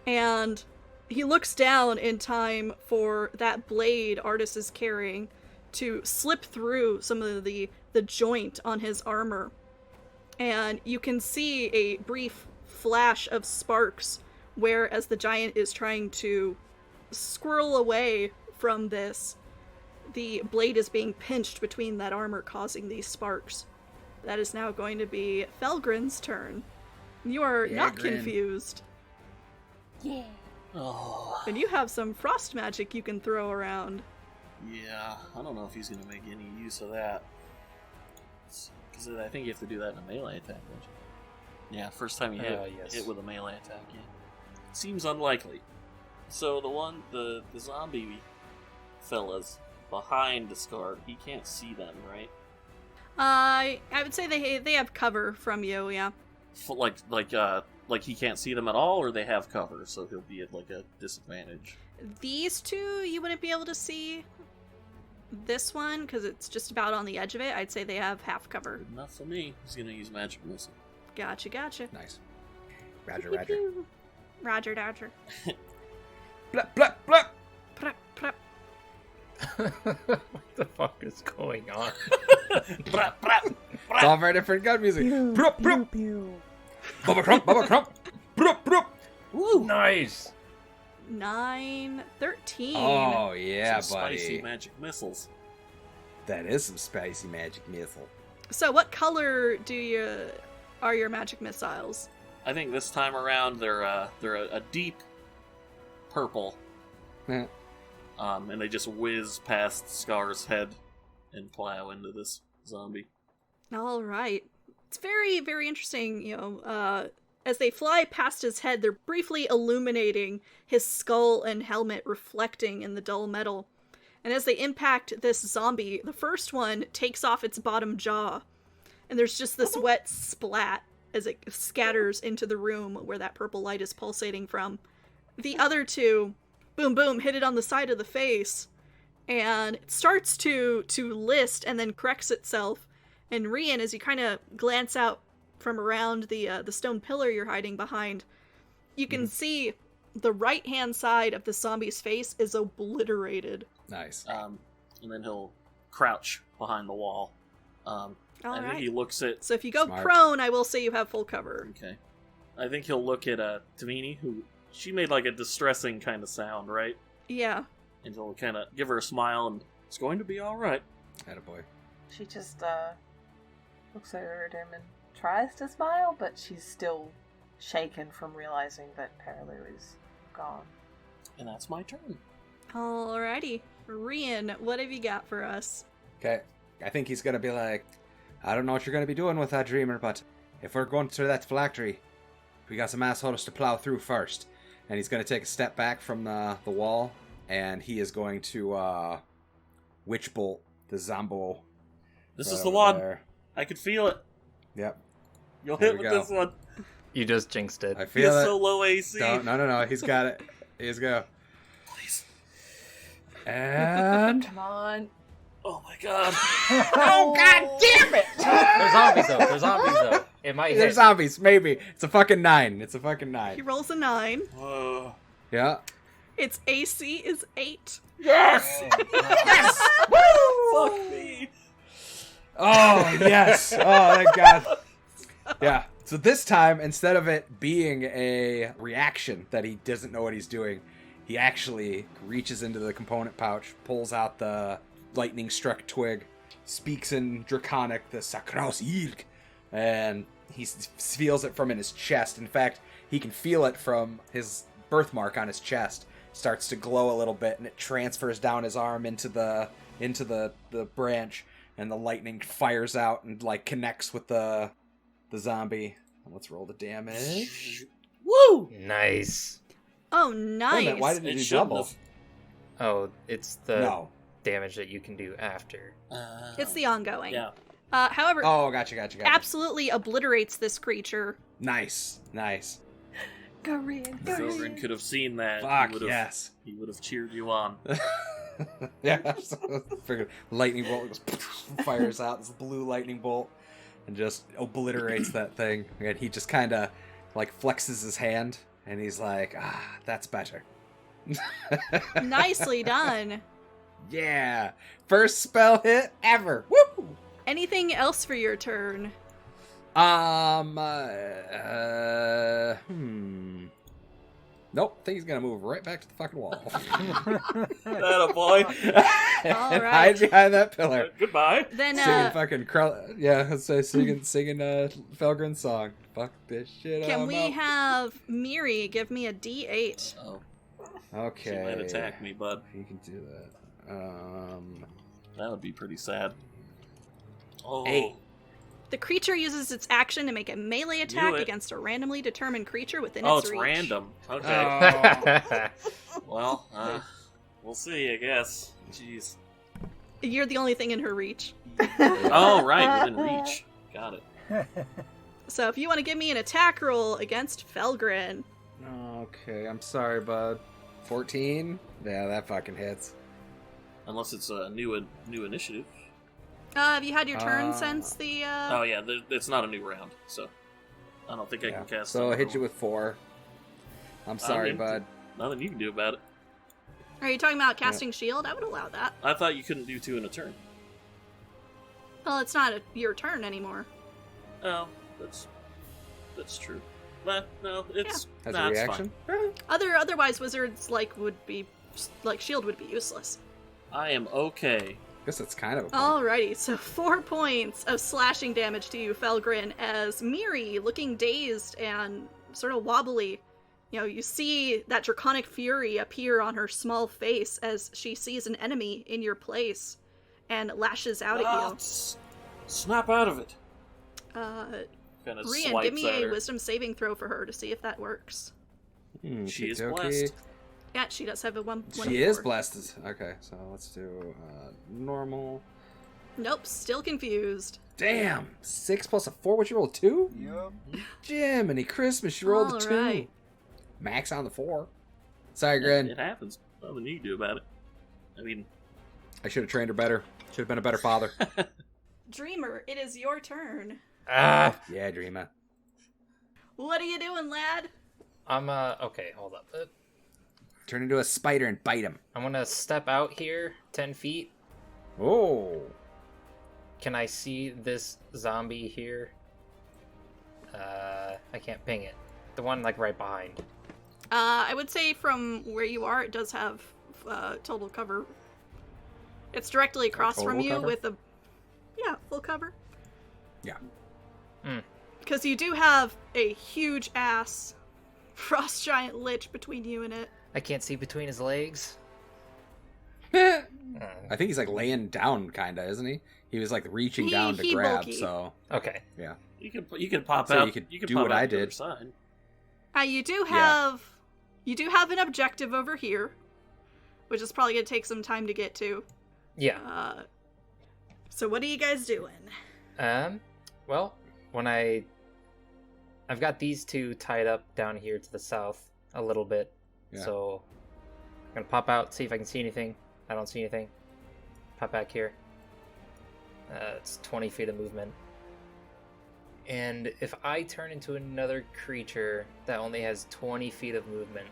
And he looks down in time for that blade Artis is carrying to slip through some of the joint on his armor. And you can see a brief flash of sparks where, as the giant is trying to squirrel away from this, the blade is being pinched between that armor, causing these sparks. That is now going to be Felgrin's turn. You are not Grin. confused. Oh, And you have some frost magic you can throw around. yeah. I don't know if he's going to make any use of that. Because I think you have to do that in a melee attack, don't you? Yeah, first time you yes. hit with a melee attack, yeah. Seems unlikely. So the zombie fellas behind the Skarde, he can't see them, right? I would say they have cover from you, yeah. Like he can't see them at all, or they have cover, so he'll be at like a disadvantage. These two, you wouldn't be able to see. This one, because it's just about on the edge of it, I'd say they have half cover. Good enough for me. He's gonna use magic missile. Gotcha. Nice. Roger. Roger, Dodger. Blup, blup, blup. Prup, prup. What the fuck is going on? It's all very different gun music. Brup, brup. Bubba crump. Brup, brup. Woo! Nice. 9, 13. Oh, yeah, Some buddy. spicy magic missiles. That is some spicy magic missile. So what color are your magic missiles? I think this time around they're a deep purple. And they just whiz past Scar's head and plow into this zombie. All right. It's very, very interesting, as they fly past his head, they're briefly illuminating his skull and helmet reflecting in the dull metal. And as they impact this zombie, the first one takes off its bottom jaw. And there's just this wet splat as it scatters into the room where that purple light is pulsating from. The other two, boom, boom, hit it on the side of the face. And it starts to list and then corrects itself. And Rian, as you kind of glance out from around the stone pillar you're hiding behind, you can see the right-hand side of the zombie's face is obliterated. Nice. And then he'll crouch behind the wall. I think he looks at... So if you go Smart. prone, I will say you have full cover. Okay. I think he'll look at Tamini, who... She made like a distressing kind of sound, right? Yeah. And he'll kind of give her a smile and it's going to be alright. Attaboy. She just looks over at him and tries to smile, but she's still shaken from realizing that Perilu is gone. And that's my turn. Alrighty. Rian, what have you got for us? Okay. I think he's gonna be like, I don't know what you're gonna be doing with that dreamer, but if we're going to that phylactery, we got some assholes to plow through first. And he's gonna take a step back from the wall, and he is going to witch bolt the Zombo. This right is the over one. there. I could feel it. Yep. You'll There hit we with go. this one. You just jinxed it. I He feel has it. so low AC. No. He's got it. He's go. Please. And Come on. Oh my god. Oh, god damn it! There's zombies though. There's zombies though. It might there's hit. zombies. Maybe it's a fucking 9. It's a fucking He 9. rolls a 9. Whoa. Yeah. Its AC is 8. Yes! Yes. Fuck me. Oh yes. Oh thank God. Yeah. So this time, instead of it being a reaction that he doesn't know what he's doing, he actually reaches into the component pouch, pulls out the lightning-struck twig, speaks in Draconic, the Sakraus Yilk, and he feels it from in his chest. In fact, he can feel it from his birthmark on his chest. Starts to glow a little bit, and it transfers down his arm into the branch, and the lightning fires out and like connects with the zombie. Let's roll the damage. Woo! Nice. Oh, Wait a nice. minute, why did it do shouldn't double? have. Oh, it's the No. damage that you can do after. It's the ongoing. Yeah. However, Oh, gotcha. absolutely obliterates this creature. Nice. Go Rian, go Felgrin Rian. could have seen that. Fuck, He would have, yes. He would have cheered you on. Yeah, so friggin' lightning bolt goes, fires out this blue lightning bolt and just obliterates that thing. And he just kind of like flexes his hand and he's like, that's better. Nicely done. Yeah, first spell hit ever. Woo! Anything else for your turn? Nope, I think he's gonna move right back to the fucking wall. That a boy. All And right. hide behind that pillar. Goodbye. Then, Singing fucking singing Felgrin's song. Fuck this shit. can I'm we out. have Miri give me a D8? Oh, Okay. she might attack me, bud. You can do that. That would be pretty sad. Oh. 8. The creature uses its action to make a melee attack it. against a randomly determined creature within Oh, its it's reach. random. Okay. Oh. Well, we'll see, I guess. Jeez. You're the only thing in her reach. Oh, right, within reach. Got it. So if you want to give me an attack roll against Felgrin. Okay, I'm sorry, bud. 14? Yeah, that fucking hits. Unless it's a new initiative. Have you had your turn since the... Oh yeah, it's not a new round, so I don't think I Yeah. can cast. So I'll another hit you one. with 4. I'm sorry, mean, bud. Nothing you can do about it. Are you talking about casting shield? I would allow that. I thought you couldn't do 2 in a turn. Well, it's not your turn anymore. Oh, that's true. But no, it's As nah, a it's reaction? fine. Otherwise, wizards shield would be useless. I am okay. Guess that's kind of a point. Alrighty, so 4 points of slashing damage to you, Felgrin, as Miri, looking dazed and sort of wobbly, You see that draconic fury appear on her small face as she sees an enemy in your place and lashes out at you. Snap out of it. Rian, Rian, give me a wisdom saving throw for her to see if that works. She is Okay. blessed. Yeah, she does have a one. She is blessed. Okay, so let's do normal. Nope, still confused. Damn! 6 plus a 4. What you roll? 2? Yep. Jiminy Christmas, you rolled a 2. Alright. Max on the 4. Sorry, Grin. It happens. Nothing you can do about it. I mean, I should have trained her better. Should have been a better father. Dreamer, it is your turn. Ah! Yeah, Dreamer. What are you doing, lad? I'm, okay, hold up. Turn into a spider and bite him. I'm gonna step out here 10 feet. Oh. Can I see this zombie here? I can't ping it. The one, like, right behind. I would say from where you are, it does have total cover. It's directly across from you cover? with a... Yeah, full cover. Yeah. Because you do have a huge-ass frost giant lich between you and it. I can't see between his legs. I think he's like laying down, kinda, isn't he? He was like reaching down to he grab. bulky. So Okay. yeah, you can pop So out. you could do pop what out I the other did. side. You do have an objective over here, which is probably gonna take some time to get to. Yeah. So what are you guys doing? Well, when I've got these two tied up down here to the south a little bit. Yeah. So I'm gonna pop out, see if I can see anything. I don't see anything. Pop back here. It's 20 feet of movement. And if I turn into another creature that only has 20 feet of movement,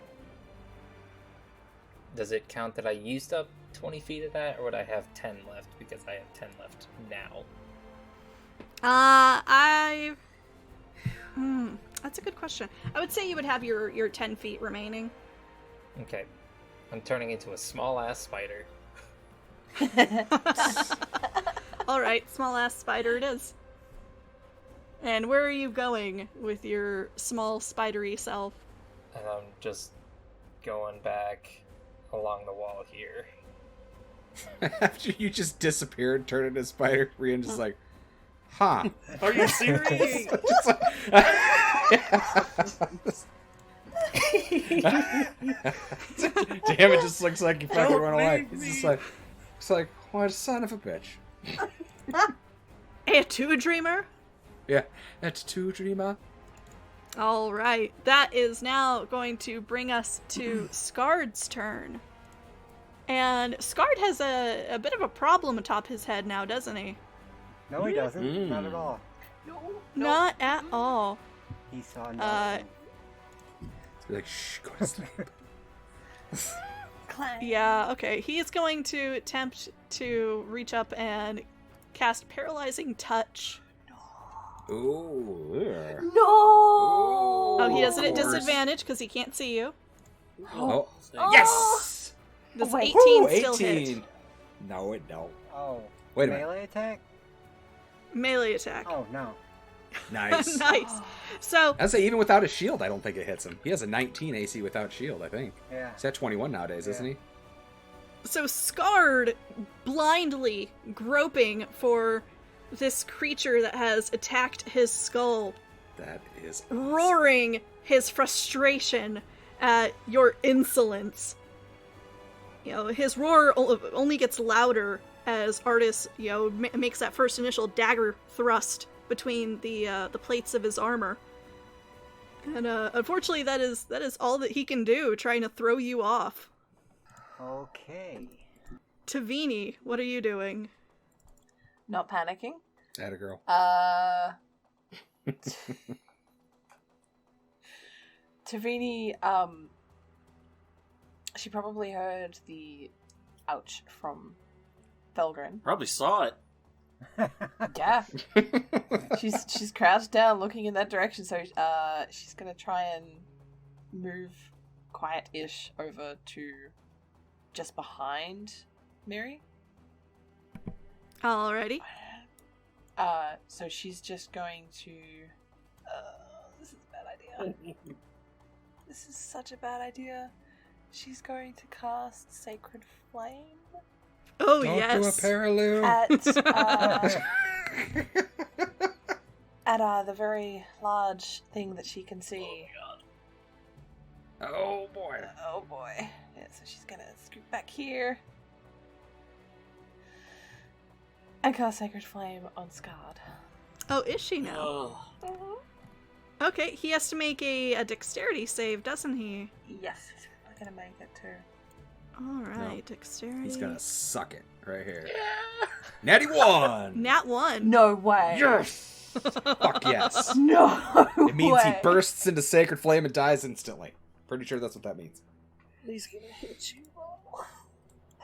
does it count that I used up 20 feet of that, or would I have 10 left because I have 10 left now? That's a good question. I would say you would have your 10 feet remaining. Okay. I'm turning into a small-ass spider. Alright, small-ass spider it is. And where are you going with your small spidery self? And I'm just going back along the wall here. after you just disappeared, turn into a spider, Rian just like, huh? Are you serious? Just like- Damn, it just looks like you fucking Don't run away. leave It's me. just like, what a son of a bitch. Hey, two dreamer? Yeah, that's 2 Dreamer. Alright, that is now going to bring us to Skarde's turn. And Skarde has a bit of a problem atop his head now, doesn't he? No, he doesn't. Not at all. Not at all. He saw nothing. Be like, shh, go to sleep. Clang. Yeah, okay. He is going to attempt to reach up and cast Paralyzing Touch. Ooh. Yeah. No! Oh, he does it at Of course. disadvantage because he can't see you. Oh, Oh. yes! Does wait. 18 Woo, still 18. hit? No, it don't. Oh. Wait a minute. Melee attack? Melee attack. Oh, no. Nice. Nice. So, I'd say even without a shield, I don't think it hits him. He has a 19 AC without shield, I think. Yeah. He's at 21 nowadays, isn't he? so Skarde, blindly groping for this creature that has attacked his skull, That is roaring his frustration at your insolence. His roar only gets louder as Artis, makes that first initial dagger thrust between the plates of his armor. And unfortunately, that is all that he can do, trying to throw you off. Okay. Tavini, what are you doing? Not panicking. Atta girl. Tavini, she probably heard the ouch from Felgrin. Probably saw it. Yeah. she's crouched down looking in that direction, so she's gonna try and move quiet-ish over to just behind Mary. Alrighty. So she's just going to this is a bad idea. This is such a bad idea. She's going to cast Sacred Flame Oh, Don't yes. do a parallel. at the very large thing that she can see. Oh boy. Oh boy. Yeah, so she's gonna scoot back here. And cast Sacred Flame on Skarde. Oh, is she now? Oh, Okay, he has to make a dexterity save, doesn't he? Yes, he's gonna make it too. Alright, No. dexterity. He's gonna suck it right here. Natty 1! Nat 1. No way. Yes! Fuck yes. No It means he way. bursts into sacred flame and dies instantly. Pretty sure that's what that means. He's gonna hit you.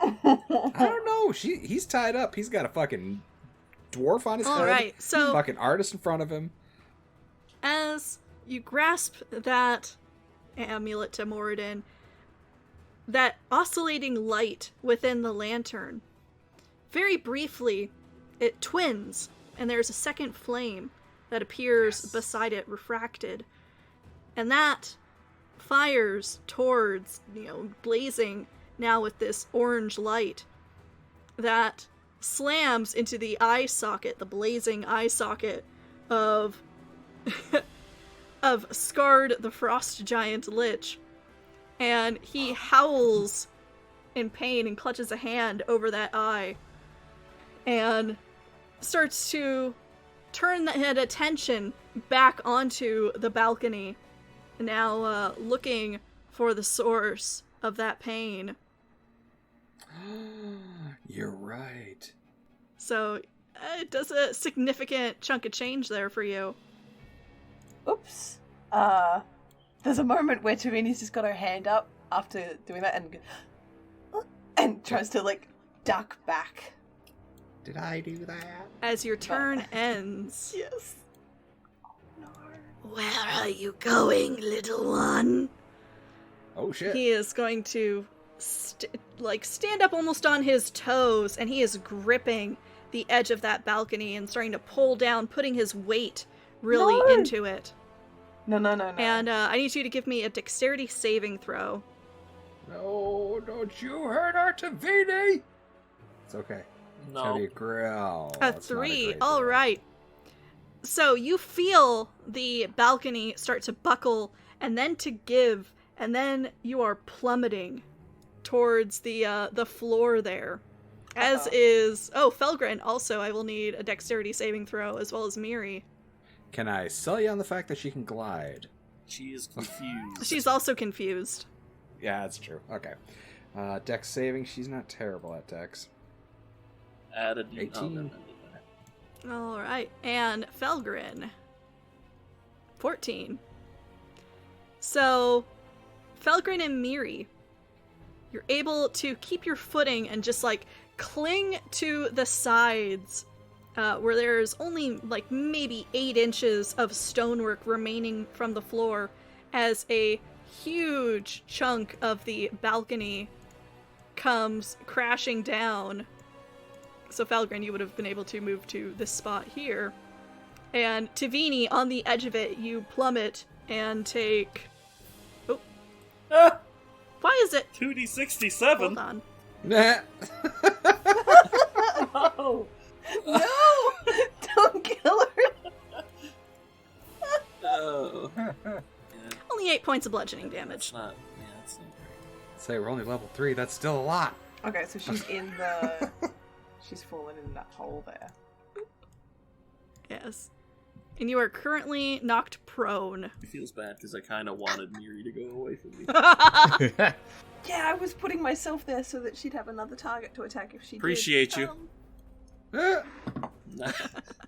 I don't know. He's tied up. He's got a fucking dwarf on his head. Alright, so Fucking artist in front of him. as you grasp that amulet to Moradin, that oscillating light within the lantern, very briefly, it twins, and there's a second flame that appears beside it, refracted. And that fires towards, blazing now with this orange light that slams into the eye socket, the blazing eye socket of of Skarde the Frost Giant Lich. And he howls in pain and clutches a hand over that eye and starts to turn that attention back onto the balcony, now looking for the source of that pain. You're right. So it does a significant chunk of change there for you. Oops. There's a moment where Tavini's just got her hand up after doing that and tries to, duck back. Did I do that? As your turn ends. Yes. Where are you going, little one? Oh shit. He is going to stand up almost on his toes, and he is gripping the edge of that balcony and starting to pull down, putting his weight really into it. No. And I need you to give me a dexterity saving throw. No, don't you hurt our Tavini! It's okay. It's no. gonna be a growl. A It's not a 3. great All growl. right. So you feel the balcony start to buckle and then to give, and then you are plummeting towards the floor there. As is Felgrin also. I will need a dexterity saving throw, as well as Miri. Can I sell you on the fact that she can glide? She is confused. She's also confused. Yeah, that's true. Okay. Dex saving, she's not terrible at Dex. Add a D. 18. All right, and Felgrin, 14. So, Felgrin and Miri, you're able to keep your footing and just cling to the sides, where there's only maybe 8 inches of stonework remaining from the floor, as a huge chunk of the balcony comes crashing down. So Felgrin, you would have been able to move to this spot here. And Tavini, on the edge of it, you plummet and take... Oh. Why is it... 2d67. Hold on. Nah. No! No! Don't kill her! Oh. Only 8 points of bludgeoning damage. That's not great. Say we're only level 3, that's still a lot. Okay, so she's in the... She's fallen in that hole there. Yes. And you are currently knocked prone. It feels bad because I kind of wanted Miri to go away from me. Yeah, I was putting myself there so that she'd have another target to attack if she Appreciate did. you.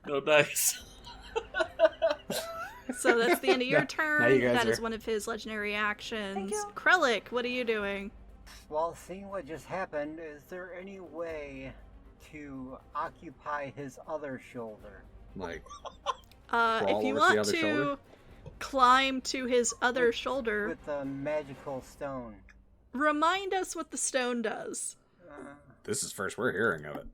No dice. So that's the end of your Now turn. you guys That is are- one of his legendary actions. Thank you. Krelik, what are you doing? While seeing what just happened, is there any way to occupy his other shoulder? Like, If Crawl you over to the want other to shoulder? climb to his other shoulder, With the magical stone. remind us what the stone does. this is first we're hearing of it.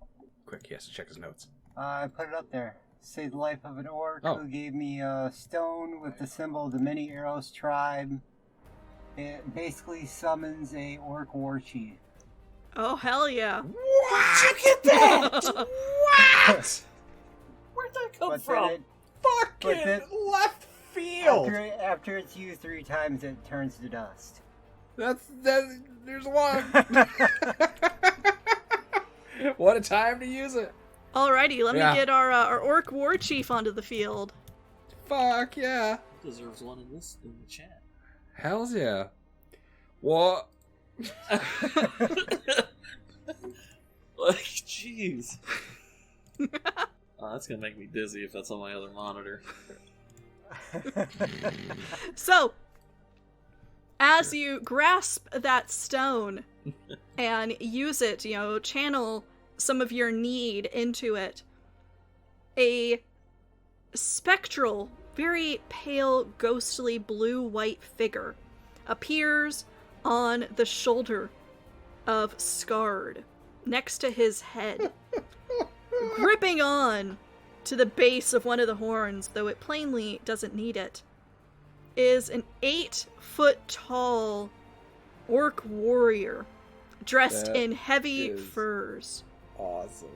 Quick, he has to check his notes. I put it up there. Saved the life of an orc Oh. who gave me a stone with the symbol of the Many Arrows tribe. It basically summons a orc war chief. Oh, hell yeah. What? Did you get that? What? Where'd that come But from? then it, Fucking then- left field. after it's used 3 times, it turns to dust. That. There's one. What a time to use it. Alrighty, let Yeah. me get our orc war chief onto the field. Fuck yeah. Deserves one in the chat. Hells yeah. What? Like, jeez. Oh, that's gonna make me dizzy if that's on my other monitor. So, as you grasp that stone and use it, channel some of your need into it, a spectral, very pale, ghostly blue-white figure appears on the shoulder of Skarde, next to his head, gripping on to the base of one of the horns, though it plainly doesn't need it, is an 8-foot-tall orc warrior dressed That in heavy is furs. Awesome.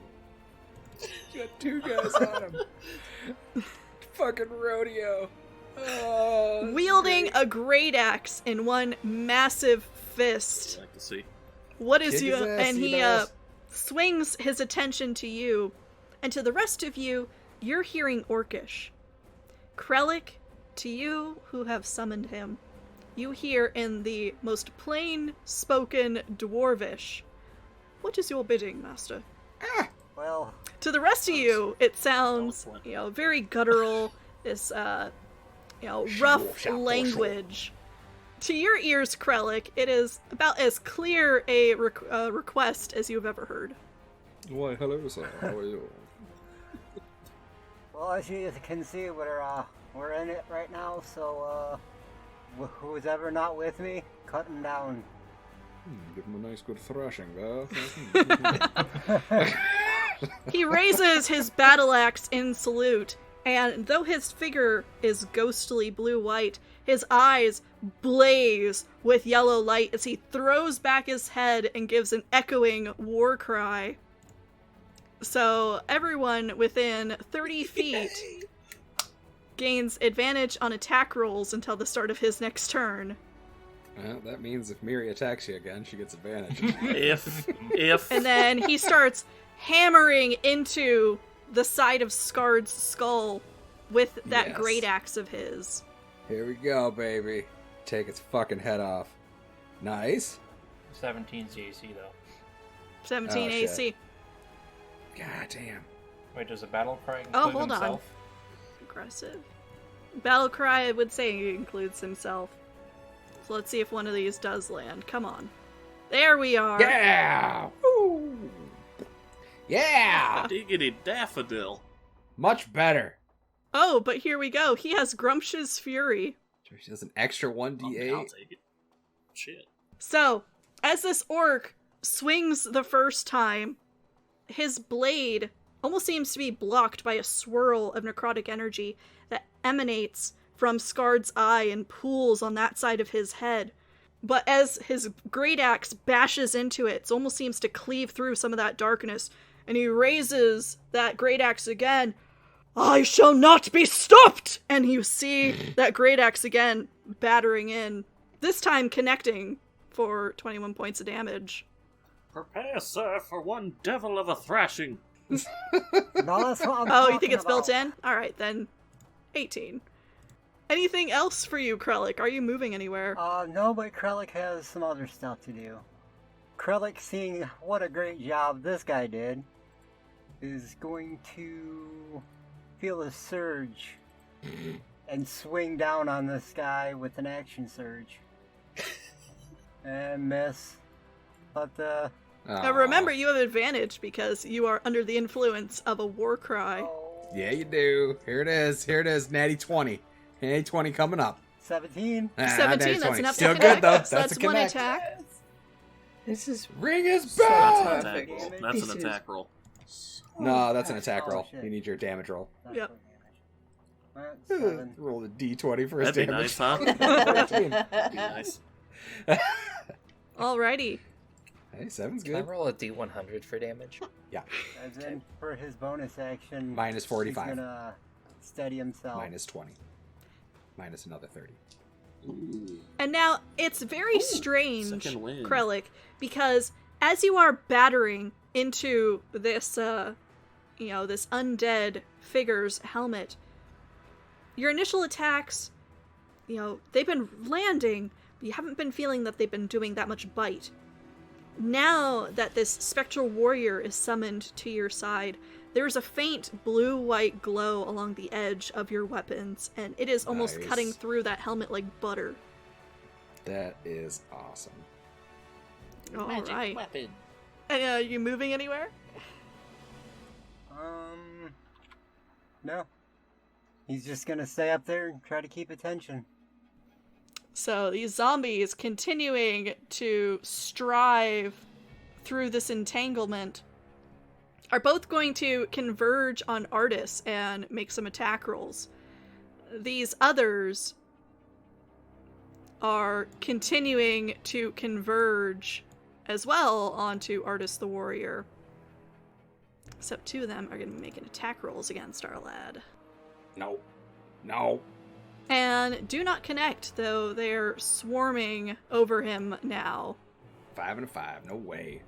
You got 2 guys on him. Fucking rodeo. Oh, that's Wielding great. a great axe in one massive fist. I'd like to see. What is Kick you? his ass, And he C-Bass. swings his attention to you, and to the rest of you, you're hearing Orcish. Krelik, to you who have summoned him, you hear in the most plain-spoken Dwarvish, "What is your bidding, master?" Well, To the rest of you, it sounds, very guttural, this, rough language. To your ears, Krelik, it is about as clear a request as you've ever heard. Why, hello, sir. How are you? well, as you can see, we're in it right now. So, who's ever not with me, cut him down. Give him a nice good thrashing, though. He raises his battle axe in salute, and though his figure is ghostly blue-white, his eyes blaze with yellow light as he throws back his head and gives an echoing war cry. So everyone within 30 feet gains advantage on attack rolls until the start of his next turn. Well, that means if Miri attacks you again, she gets advantage. If. And then he starts hammering into the side of Skarde's skull with that Yes. great axe of his. Here we go, baby. Take its fucking head off. Nice. 17's the AC, though. 17 Oh, shit. AC. God damn. Wait, does the battle cry include Oh, hold on. himself? Aggressive. Battlecry, I would say, includes himself. So let's see if one of these does land. Come on. There we are. Yeah! Woo! Yeah! Diggity daffodil. Much better. Oh, but here we go. He has Grumpsh's Fury. She does an extra I'll 1d8. take it. Shit. So, as this orc swings the first time, his blade almost seems to be blocked by a swirl of necrotic energy that emanates from Skarde's eye and pools on that side of his head. But as his great axe bashes into it, it almost seems to cleave through some of that darkness, and he raises that great axe again. "I shall not be stopped!" And you see that great axe again battering in, this time connecting for 21 points of damage. Prepare, sir, for one devil of a thrashing. No, that's what I'm Oh, you talking think it's built about. in? Alright, then 18. Anything else for you, Krelik? Are you moving anywhere? No, but Krelik has some other stuff to do. Krelik, seeing what a great job this guy did, is going to feel a surge and swing down on this guy with an action surge. And miss. But, Now remember, you have advantage because you are under the influence of a war cry. oh, Yeah, you do. Here it is. Here it is. Natty 20. Natty 20 coming up. 17. 17, natty that's 20. enough Still to good, connect. though. So That's a one connect. attack. This is Ring is So That's an back! attack roll. That's This an is- attack roll. No, that's an attack Oh, roll. shit. You need your damage roll. That's Yep. what damage. Alright, 7. Roll a d20 for his That'd be damage. nice, huh? 14. That'd be nice. Alrighty. Hey, 7's Can I good. roll a D100 for damage? Yeah. And then for his bonus action, Minus 45. he's gonna steady himself. Minus 20. Minus another 30. Ooh. And now it's very strange, second wind. Krelik, because as you are battering into this, this undead figure's helmet, your initial attacks, they've been landing, but you haven't been feeling that they've been doing that much bite. Now that this spectral warrior is summoned to your side, there's a faint blue-white glow along the edge of your weapons, and it is almost Nice. cutting through that helmet like butter. That is awesome. Magic Alright. weapon. And are you moving anywhere? No. He's just gonna stay up there and try to keep attention. So these zombies continuing to strive through this entanglement are both going to converge on Artis and make some attack rolls. These others are continuing to converge as well onto Artis the Warrior. Except two of them are going to be making attack rolls against our lad. No. No. And do not connect, though they're swarming over him now. 5 and a 5. No way.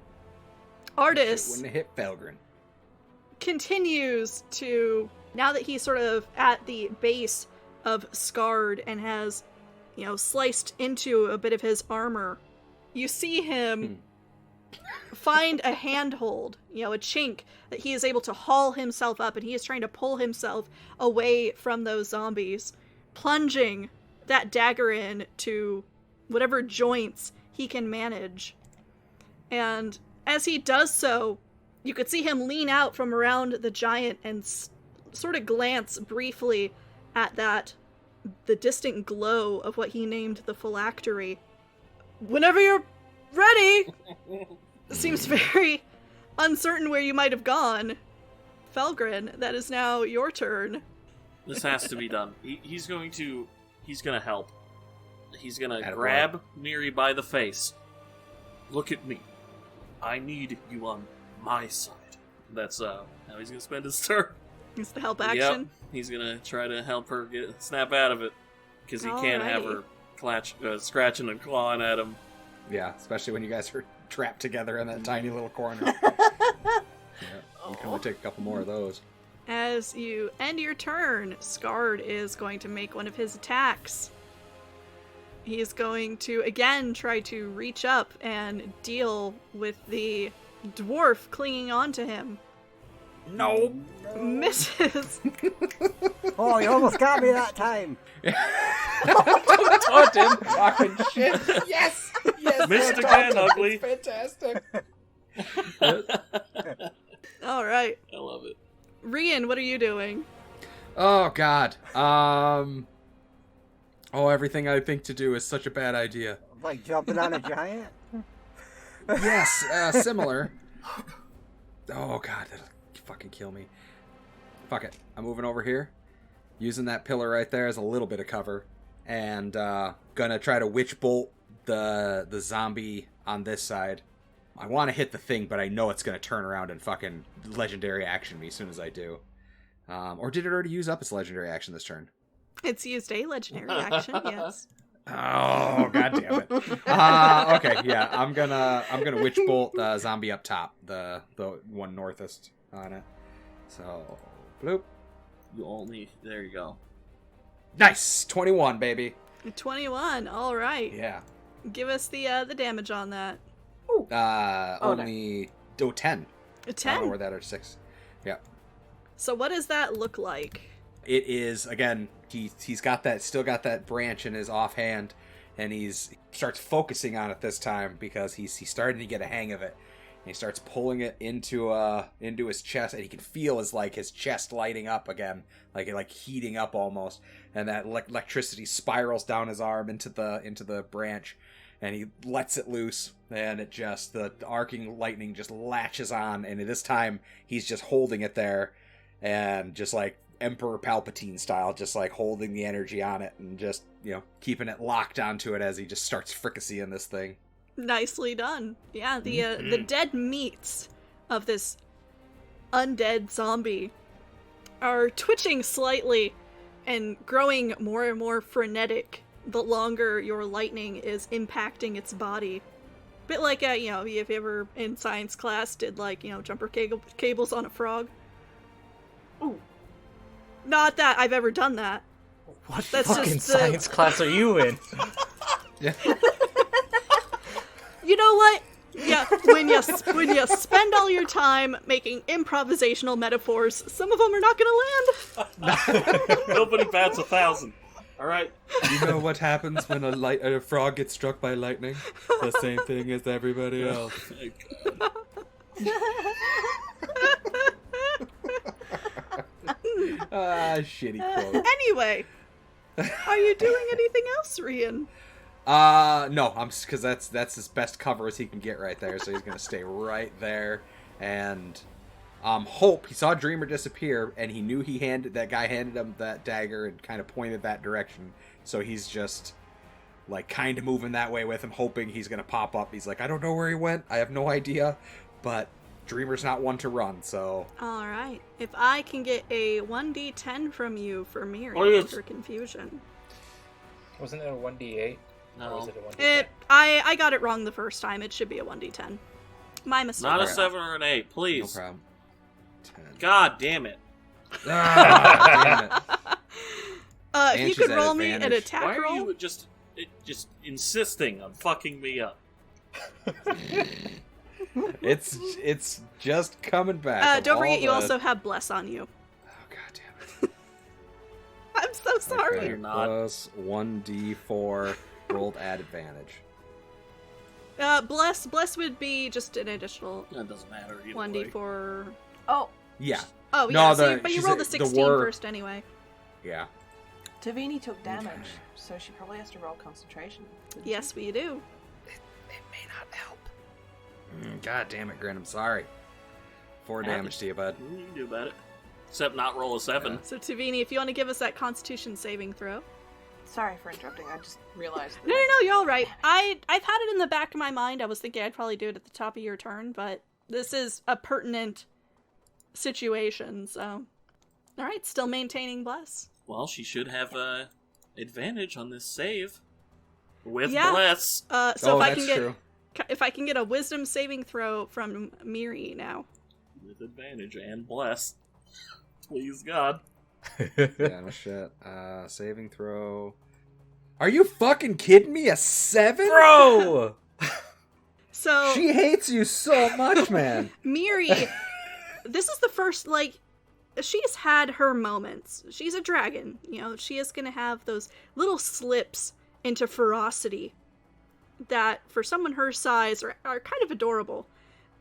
Artis Wouldn't have hit Felgrin. continues to, now that he's sort of at the base of Skarde and has, sliced into a bit of his armor, you see him find a handhold, a chink that he is able to haul himself up, and he is trying to pull himself away from those zombies, plunging that dagger in to whatever joints he can manage. And as he does so, you could see him lean out from around the giant and sort of glance briefly at the distant glow of what he named the phylactery. Whenever you're ready! Seems very uncertain where you might have gone. Felgrin, that is now your turn. This has to be done. He's gonna help. He's gonna Attaboy. grab Miri by the face. Look at me. I need you on my side. That's how he's gonna spend his turn. It's the help action. Yep. He's gonna try to help her snap out of it. Because he can't have Alrighty. her scratching and clawing at him. Yeah, especially when you guys are trapped together in that tiny little corner. Yeah, you can only take a couple more of those. As you end your turn, Skarde is going to make one of his attacks. He is going to again try to reach up and deal with the dwarf clinging onto him. No. Misses. Oh, you almost got me that time! Don't taunt him. Fucking shit. Yes. Yes. Missed don't again, taunt him. ugly. It's fantastic. All right. I love it. Rian, what are you doing? Oh God. Oh, everything I think to do is such a bad idea. Like jumping on a giant? Yes, similar. Oh God, that'll fucking kill me. Fuck it. I'm moving over here, using that pillar right there as a little bit of cover, and gonna try to witch bolt the zombie on this side. I want to hit the thing, but I know it's gonna turn around and fucking legendary action me as soon as I do. Or did it already use up its legendary action this turn? It's used a legendary action, yes. Oh God damn it! Okay, yeah, I'm gonna witch bolt the zombie up top, the one northest on it. So, bloop. There you go. Nice, 21, baby. 21, all right. Yeah. Give us the damage on that. Only 10. A I 10. don't know where that is 6. Yeah. So what does that look like? It is again. He's got that, still got that branch in his offhand, and he starts focusing on it this time because he's starting to get a hang of it. And he starts pulling it into his chest, and he can feel his chest lighting up again, like heating up almost. And that electricity spirals down his arm into the branch, and he lets it loose, and it just the arcing lightning just latches on. And this time he's just holding it there, and just like Emperor Palpatine style, just like holding the energy on it and just, keeping it locked onto it as he just starts fricasseeing this thing. Nicely done. Yeah, the dead meats of this undead zombie are twitching slightly and growing more and more frenetic the longer your lightning is impacting its body. Bit like, if you ever in science class did, jumper cables on a frog. Ooh. Not that I've ever done that. What That's fucking just science class are you in? You know what? Yeah, when you spend all your time making improvisational metaphors, some of them are not gonna land. Nobody bats 1,000. All right. You know what happens when a frog gets struck by lightning? The same thing as everybody else. Shitty quote. Anyway, are you doing anything else, Rian? No, I'm because that's his best cover as he can get right there. So he's gonna stay right there and hope. He saw Dreamer disappear and he knew that guy handed him that dagger and kind of pointed that direction. So he's just like kind of moving that way with him, hoping he's gonna pop up. He's like, I don't know where he went. I have no idea, but Dreamer's not one to run. So all right, if I can get a 1d10 from you for Miri for confusion. Wasn't it a 1d8? No. Or was it a 1d10? I got it wrong the first time. It should be a 1d10. My mistake. Not a 7 or an 8, please. no problem. 10. God damn it. Damn it. If you could roll me an attack Why are roll. you just insisting on fucking me up? It's just coming back. Don't forget, you also have Bless on you. Oh, god damn it. I'm so sorry. Okay, You're not. plus 1d4 rolled at advantage. Bless would be just an additional That doesn't matter either 1d4. Oh, Yeah. Oh, No, yeah, the- you she rolled the said 16 the word- first anyway. Yeah. Tavini took damage, so she probably has to roll concentration. Yes, we do. It may not help. God damn it, Grin. I'm sorry. 4 damage to you, bud. What you can do about it? Except not roll a 7. So, Tavini, if you want to give us that Constitution saving throw. Sorry for interrupting. I just realized. No, you're all right. I've had it in the back of my mind. I was thinking I'd probably do it at the top of your turn, but this is a pertinent situation, so... Alright, still maintaining Bless. Well, she should have advantage on this save. With Yeah. Bless. So that's true. if I can get a Wisdom saving throw from Miri now. With advantage and Bless. Please, God. Yeah, no shit. Saving throw. Are you fucking kidding me? A 7? Bro! So She hates you so much, man. Miri, this is the first, she's had her moments. She's a dragon, she is gonna have those little slips into ferocity that, for someone her size, are kind of adorable.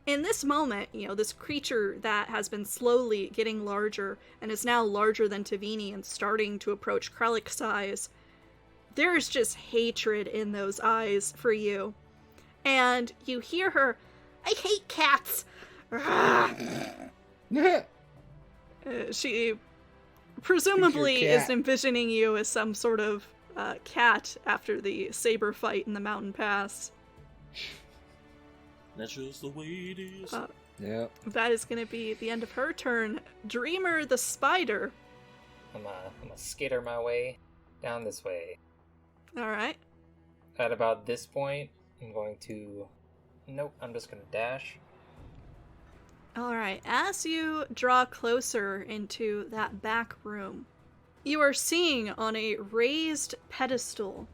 In this moment, this creature that has been slowly getting larger and is now larger than Tavini and starting to approach Krelik size, there's just hatred in those eyes for you. And you hear her, I hate cats! She presumably is envisioning you as some sort of cat after the saber fight in the mountain pass. That's just the way it is. Yep. That is going to be the end of her turn. Dreamer the spider. I'm a skitter my way down this way. Alright. At about this point, I'm going to... Nope, I'm just going to dash. Alright, as you draw closer into that back room, you are seeing on a raised pedestal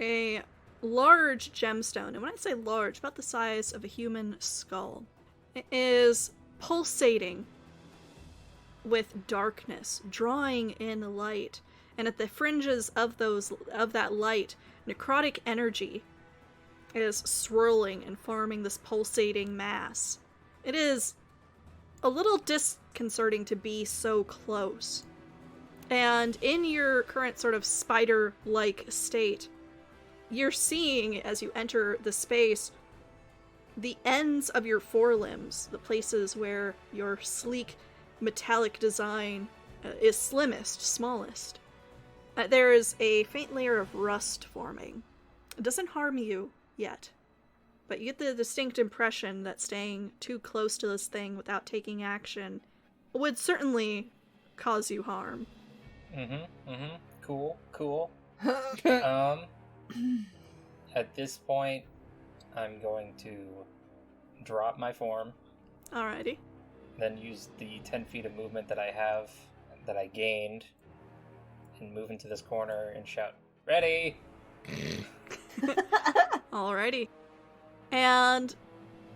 a large gemstone. And when I say large, about the size of a human skull. It is pulsating with darkness, drawing in light. And at the fringes of that light, necrotic energy is swirling and forming this pulsating mass. It is a little disconcerting to be so close. And in your current sort of spider-like state, you're seeing, as you enter the space, the ends of your forelimbs, the places where your sleek metallic design is slimmest, smallest. There is a faint layer of rust forming. It doesn't harm you yet, but you get the distinct impression that staying too close to this thing without taking action would certainly cause you harm. Cool. At this point, I'm going to drop my form. Alrighty. Then use the 10 feet of movement that I have, that I gained, and move into this corner and shout, "Ready!" Alrighty. And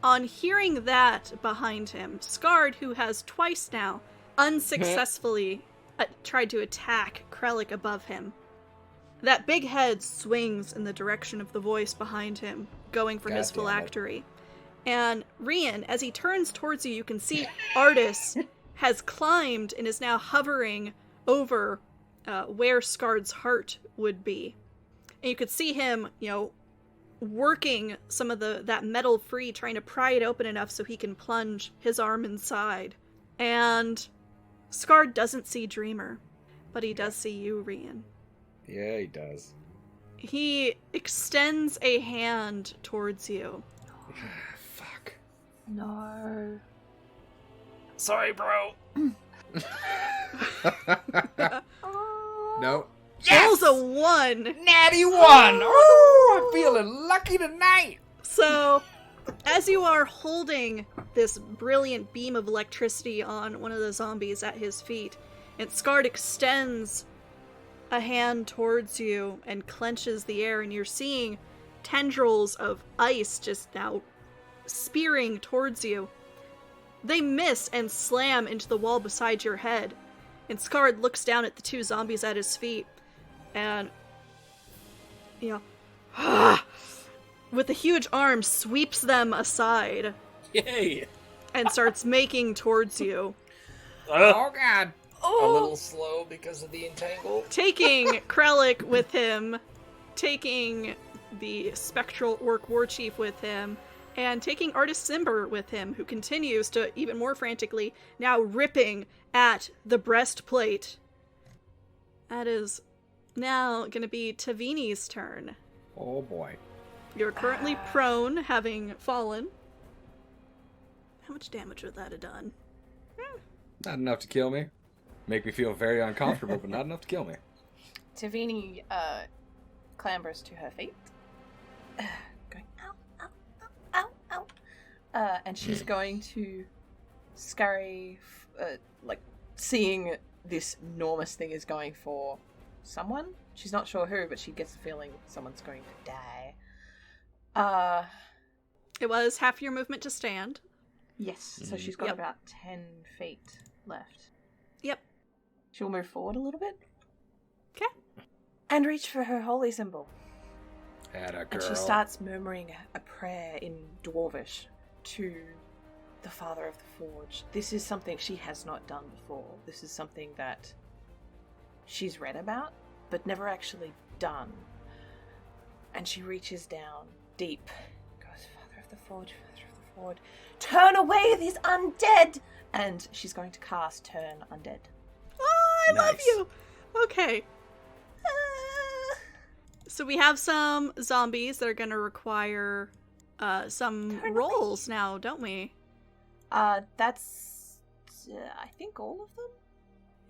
on hearing that behind him, Skarde, who has twice now unsuccessfully tried to attack Krelik above him, that big head swings in the direction of the voice behind him, going for his phylactery. And Rian, as he turns towards you, you can see Artis has climbed and is now hovering over where Skarde's heart would be. And you could see him, working some of that metal free, trying to pry it open enough so he can plunge his arm inside. And Skarde doesn't see Dreamer, but he does see you, Rian. Yeah, he does. He extends a hand towards you. Fuck. No. Sorry, bro. No. Rolls a 1. Natty 1! Oh, I'm feeling lucky tonight! So, as you are holding this brilliant beam of electricity on one of the zombies at his feet, and Skarde extends a hand towards you and clenches the air, and you're seeing tendrils of ice just now spearing towards you. They miss and slam into the wall beside your head, and Skarde looks down at the two zombies at his feet, and, with a huge arm, sweeps them aside. Yay! And starts making towards you. Oh, God. A little slow because of the entangle. Taking Krelik with him, taking the spectral orc war chief with him, and taking Artis Simber with him, who continues to, even more frantically, now ripping at the breastplate. That is now going to be Tavini's turn. Oh, boy. You're currently prone, having fallen. How much damage would that have done? Not enough to kill me. Make me feel very uncomfortable, but not enough to kill me. Tavini clambers to her feet, going ow, ow, ow, ow, ow, and she's going to scurry, seeing this enormous thing is going for someone. She's not sure who, but she gets the feeling someone's going to die. It was half your movement to stand. Yes, so she's got about 10 feet left. Yep. She'll move forward a little bit. Okay. And reach for her holy symbol. Atta girl. And she starts murmuring a prayer in Dwarvish to the Father of the Forge. This is something she has not done before. This is something that she's read about, but never actually done. And she reaches down deep. Goes, Father of the Forge, Father of the Forge, turn away these undead! And she's going to cast Turn Undead. Oh, I love you! Okay. So we have some zombies that are going to require some rolls now, don't we? That's, I think all of them?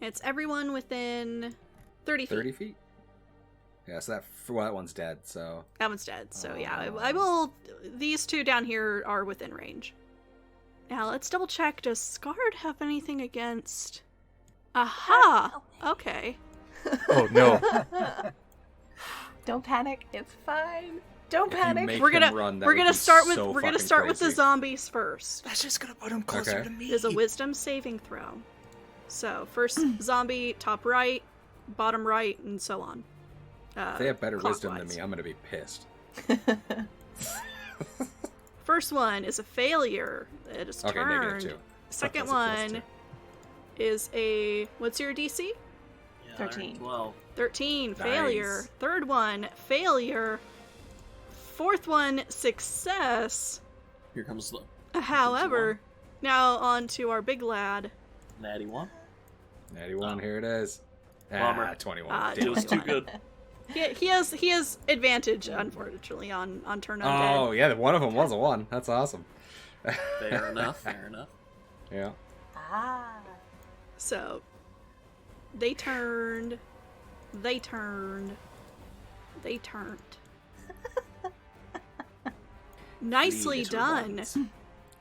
It's everyone within 30 feet. 30 feet? Yeah, so that one's dead, so... That one's dead, so yeah. I will... These two down here are within range. Now, let's double check. Does Skarde have anything against... Aha! Okay. Oh, no. Don't panic. It's fine. Don't panic. We're gonna start with the zombies first. That's just gonna put them closer to me. There's a wisdom saving throw. So, first zombie, top right, bottom right, and so on. If they have better wisdom than clockwise. me, I'm gonna be pissed. First one is a failure. It is Okay, turned. -2. Second That's a +2. one is a... What's your DC? Yeah, 13. 12. 13, Nice. failure. Third one, failure. Fourth one, success. Here comes the However, now on to our big lad. natty one. 81, here it is. Bummer. 21. It was too good. He has advantage, unfortunately, on turn undead. Oh, yeah, one of them was a 1. That's awesome. Fair enough. Yeah. So, they turned. Nicely Please, done. Robots.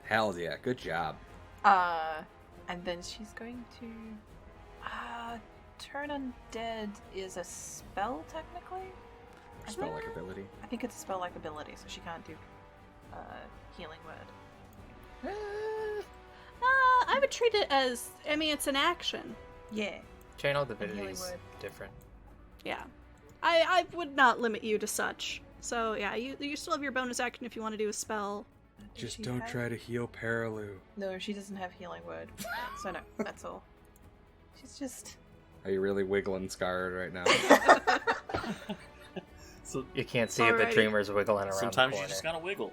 Hell yeah, good job. And then she's going to turn undead is a spell technically. Spell-like ability. I think it's a spell-like ability, so she can't do healing word. I would treat it as, I mean, it's an action. Yeah. Channel divinity Healing is word. different. Yeah. I would not limit you to such. So, yeah, you still have your bonus action if you want to do a spell. Just don't try to heal Paralu. No, she doesn't have healing word. So no, that's all. She's just. Are you really wiggling Skarde right now? So You can't see it, but Alrighty. Dreamer's wiggling around sometimes the you corner. just gotta wiggle.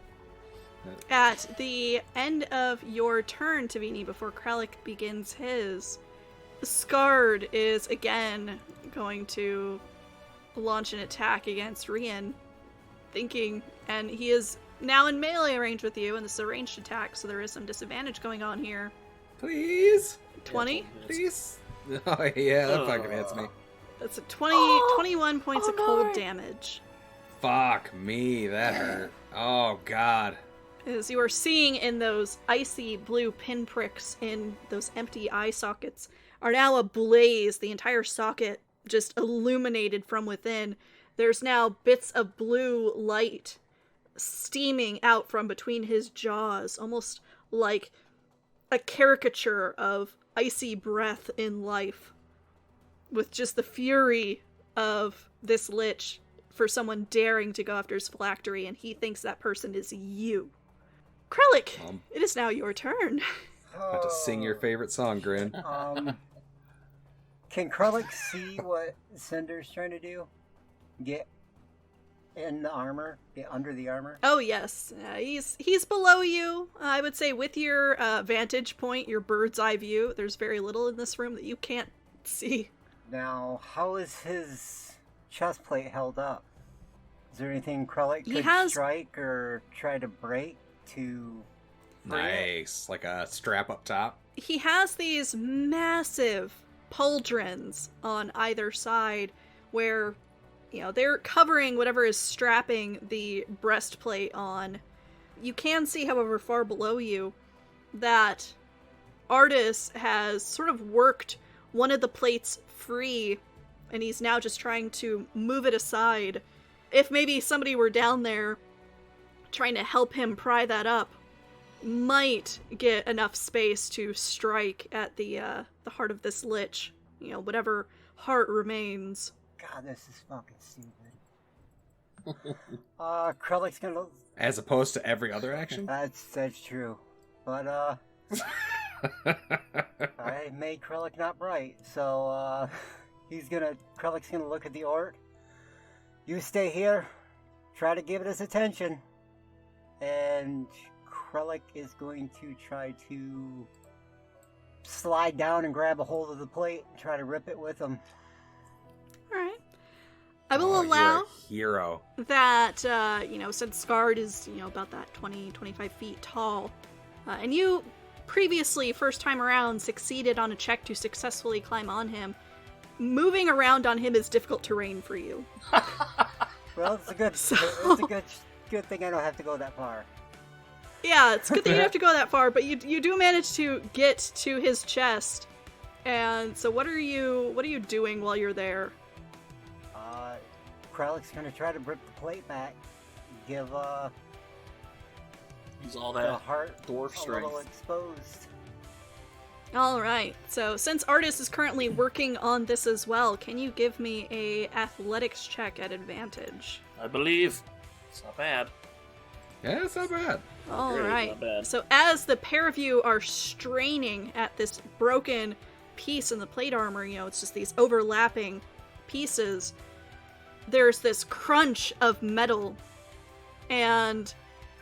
At the end of your turn, Tavini, before Krelik begins his, Skarde is again going to launch an attack against Rian, thinking, and he is now in melee range with you, and this is a ranged attack, so there is some disadvantage going on here. Please? 20? Please? Oh, yeah, that fucking hits me. That's a 21 points of cold damage. Fuck me, that hurt. Oh, God. As you are seeing in those icy blue pinpricks in those empty eye sockets are now ablaze, the entire socket just illuminated from within. There's now bits of blue light steaming out from between his jaws, almost like a caricature of icy breath in life, with just the fury of this lich for someone daring to go after his phylactery, and he thinks that person is you. Krelik, it is now your turn. About to sing your favorite song, Grin. Can Krelik see what Cinder's trying to do? Get in the armor? Get under the armor? Oh yes, he's below you. I would say with your vantage point, your bird's eye view, there's very little in this room that you can't see. Now, how is his chest plate held up? Is there anything Krelik He could has- strike or try to break to... free it? Nice. Like a strap up top. He has these massive pauldrons on either side where, you know, they're covering whatever is strapping the breastplate on. You can see, however, far below you that Artis has sort of worked one of the plates free, and he's now just trying to move it aside. If maybe somebody were down there trying to help him pry that up, might get enough space to strike at the heart of this lich. You know, whatever heart remains. God, this is fucking stupid. Krelik's gonna... As opposed to every other action? That's true. But, I made Krelik not bright, so, Krelik's gonna look at the orc. You stay here, try to give it his attention, and Krelik is going to try to slide down and grab a hold of the plate and try to rip it with him. Alright. I will You're allow a hero. that, since Skarde is, about that 25 feet tall, and you previously, first time around, succeeded on a check to successfully climb on him, moving around on him is difficult terrain for you. Well, it's a good thing I don't have to go that far. Yeah, it's good that you don't have to go that far, but you do manage to get to his chest. And so what are you doing while you're there? Krelik's gonna try to rip the plate back, give Use all the that heart dwarf a little strength. exposed. Alright, so since Artis is currently working on this as well, can you give me a athletics check at advantage? I believe. It's not bad. Yeah, it's not bad. Alright, not bad. so as the pair of you are straining at this broken piece in the plate armor, it's just these overlapping pieces, there's this crunch of metal, and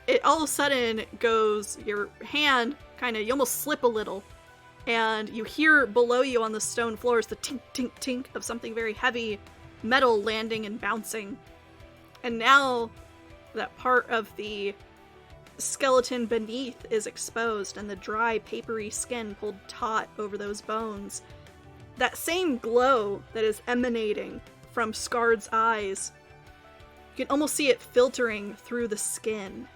it all of a sudden goes, your hand you almost slip a little, And you hear below you on the stone floors the tink, tink, tink of something very heavy, metal landing and bouncing. And now that part of the skeleton beneath is exposed and the dry, papery skin pulled taut over those bones. That same glow that is emanating from Skarde's eyes, you can almost see it filtering through the skin.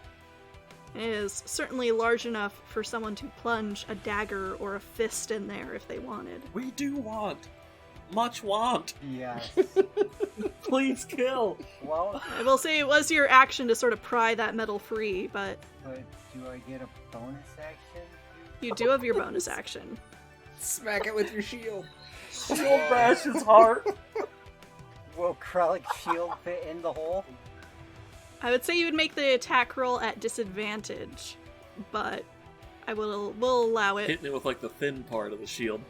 It is certainly large enough for someone to plunge a dagger or a fist in there if they wanted. We do want. Much want. Yes. Please kill. Well, I will say it was your action to sort of pry that metal free, but do I get a bonus action? you do have your bonus action. Smack it with your shield. Shield bash his heart. Will Krelik's shield fit in the hole? I would say you would make the attack roll at disadvantage, but we'll allow it. Hitting it with like the thin part of the shield.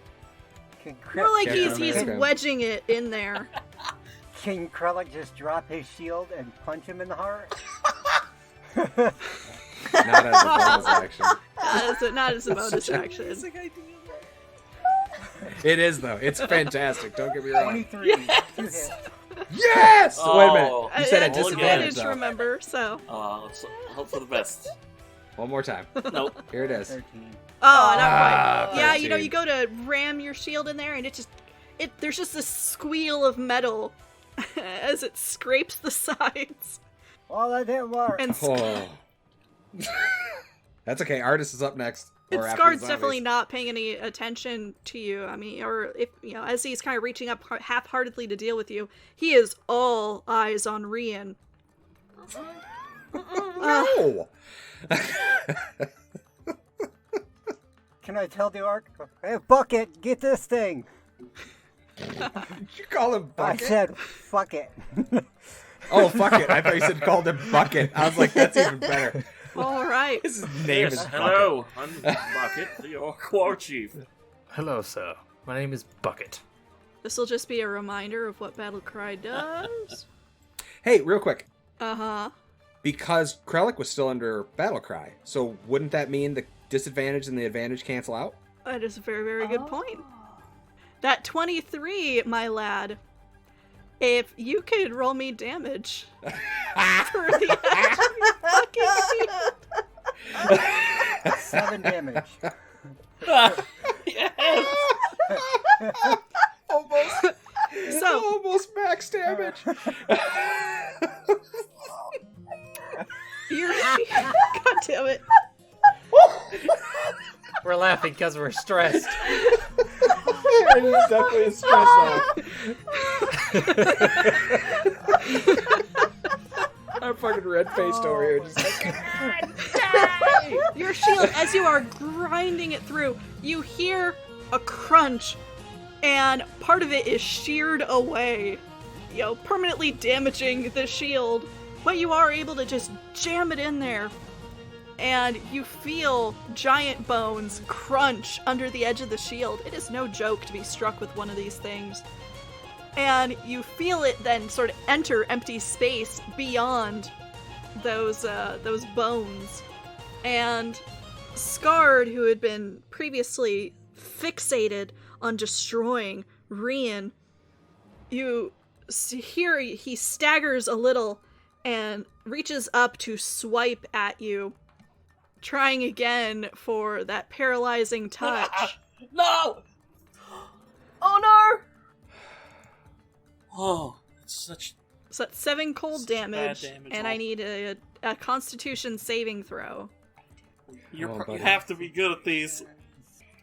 More like he's Okay. wedging it in there. Can Krelik just drop his shield and punch him in the heart? Not as a bonus action. Not as a bonus action. It is though. It's fantastic. Don't get me wrong. 23. Yes! Yes! Oh. Wait a minute. You said at It's disadvantage. disadvantage, Though. remember, so. Let's hope for the best. One more time. Nope. Here it is. 13. Oh, not quite. Yeah, 13. you go to ram your shield in there, and there's just this squeal of metal as it scrapes the sides. Well, that didn't work. And Oh. That's okay. Artist is up next. And Or after Skarde's the definitely zombies. not paying any attention to you. I mean, or if, as he's kind of reaching up half-heartedly to deal with you, he is all eyes on Rian. No! Can I tell the orc? Hey, Bucket, get this thing! You call him Bucket? I said, fuck it. Oh, fuck it. I thought you said called him Bucket. I was like, that's even better. All right. His name is Yes, Bucket. hello. I'm Bucket, the Orc War Chief. Hello, sir. My name is Bucket. This will just be a reminder of what Battlecry does. Hey, real quick. Uh-huh. Because Krelik was still under Battlecry, so wouldn't that mean the disadvantage and the advantage cancel out? That is a very, very good point. That 23, my lad. If you could roll me damage for the fucking shield. 7 damage. Yes! So, Almost max damage. your shield. God damn it. We're laughing because we're stressed. It's definitely a stress out. I'm fucking red-faced over here. Just like, Your shield, as you are grinding it through, you hear a crunch, and part of it is sheared away, permanently damaging the shield. But you are able to just jam it in there, and you feel giant bones crunch under the edge of the shield. It is no joke to be struck with one of these things. And you feel it then sort of enter empty space beyond those bones. And Skarde, who had been previously fixated on destroying Rian, you hear he staggers a little and reaches up to swipe at you, trying again for that paralyzing touch. No! Oh no! Oh, it's such... So that's 7 cold Such bad damage, damage and roll. I need a Constitution saving throw. You buddy. have to be good at these.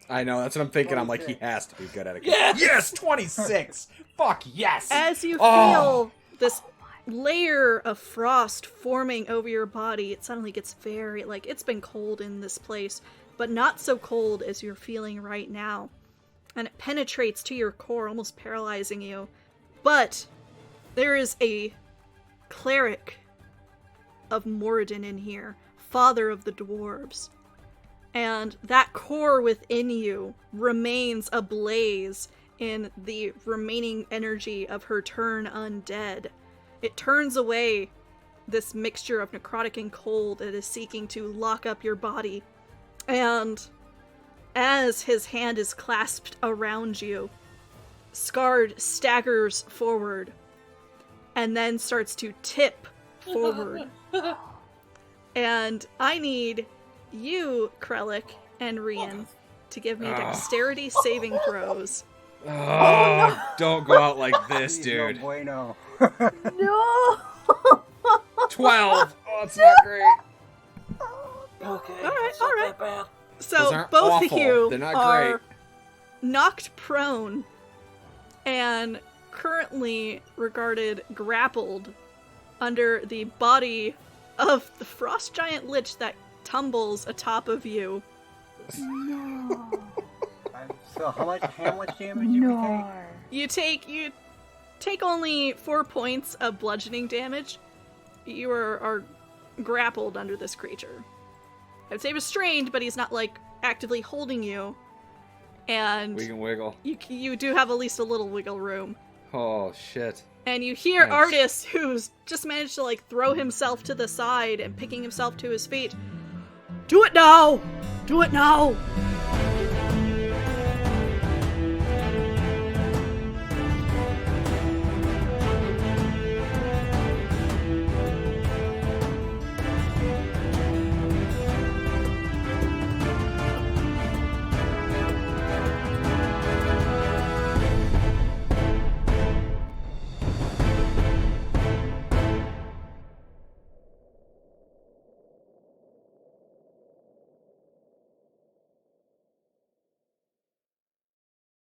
I know, that's what I'm thinking. I'm like, he has to be good at it. Yes! Yes, 26! Fuck, yes! As you Oh. feel this layer of frost forming over your body, it suddenly gets very, it's been cold in this place, but not so cold as you're feeling right now. And it penetrates to your core, almost paralyzing you. But there is a cleric of Moradin in here, father of the dwarves. And that core within you remains ablaze in the remaining energy of her turn undead. It turns away this mixture of necrotic and cold that is seeking to lock up your body. And as his hand is clasped around you, Skarde staggers forward and then starts to tip forward. And I need you, Krelik and Rian, to give me dexterity saving throws. Oh, don't go out like this, dude. No bueno. No! 12. Oh, it's not great. Okay. All right. Those So aren't both awful. of you They're not are great. knocked prone and currently regarded grappled under the body of the frost giant lich that tumbles atop of you. No. So how much damage did we take? You take only 4 points of bludgeoning damage. You are grappled under this creature. I would say restrained, but he's not like actively holding you. And We can wiggle. you do have at least a little wiggle room. Oh, shit. And you hear Nice. Artis, who's just managed to like throw himself to the side and picking himself to his feet. Do it now! Do it now!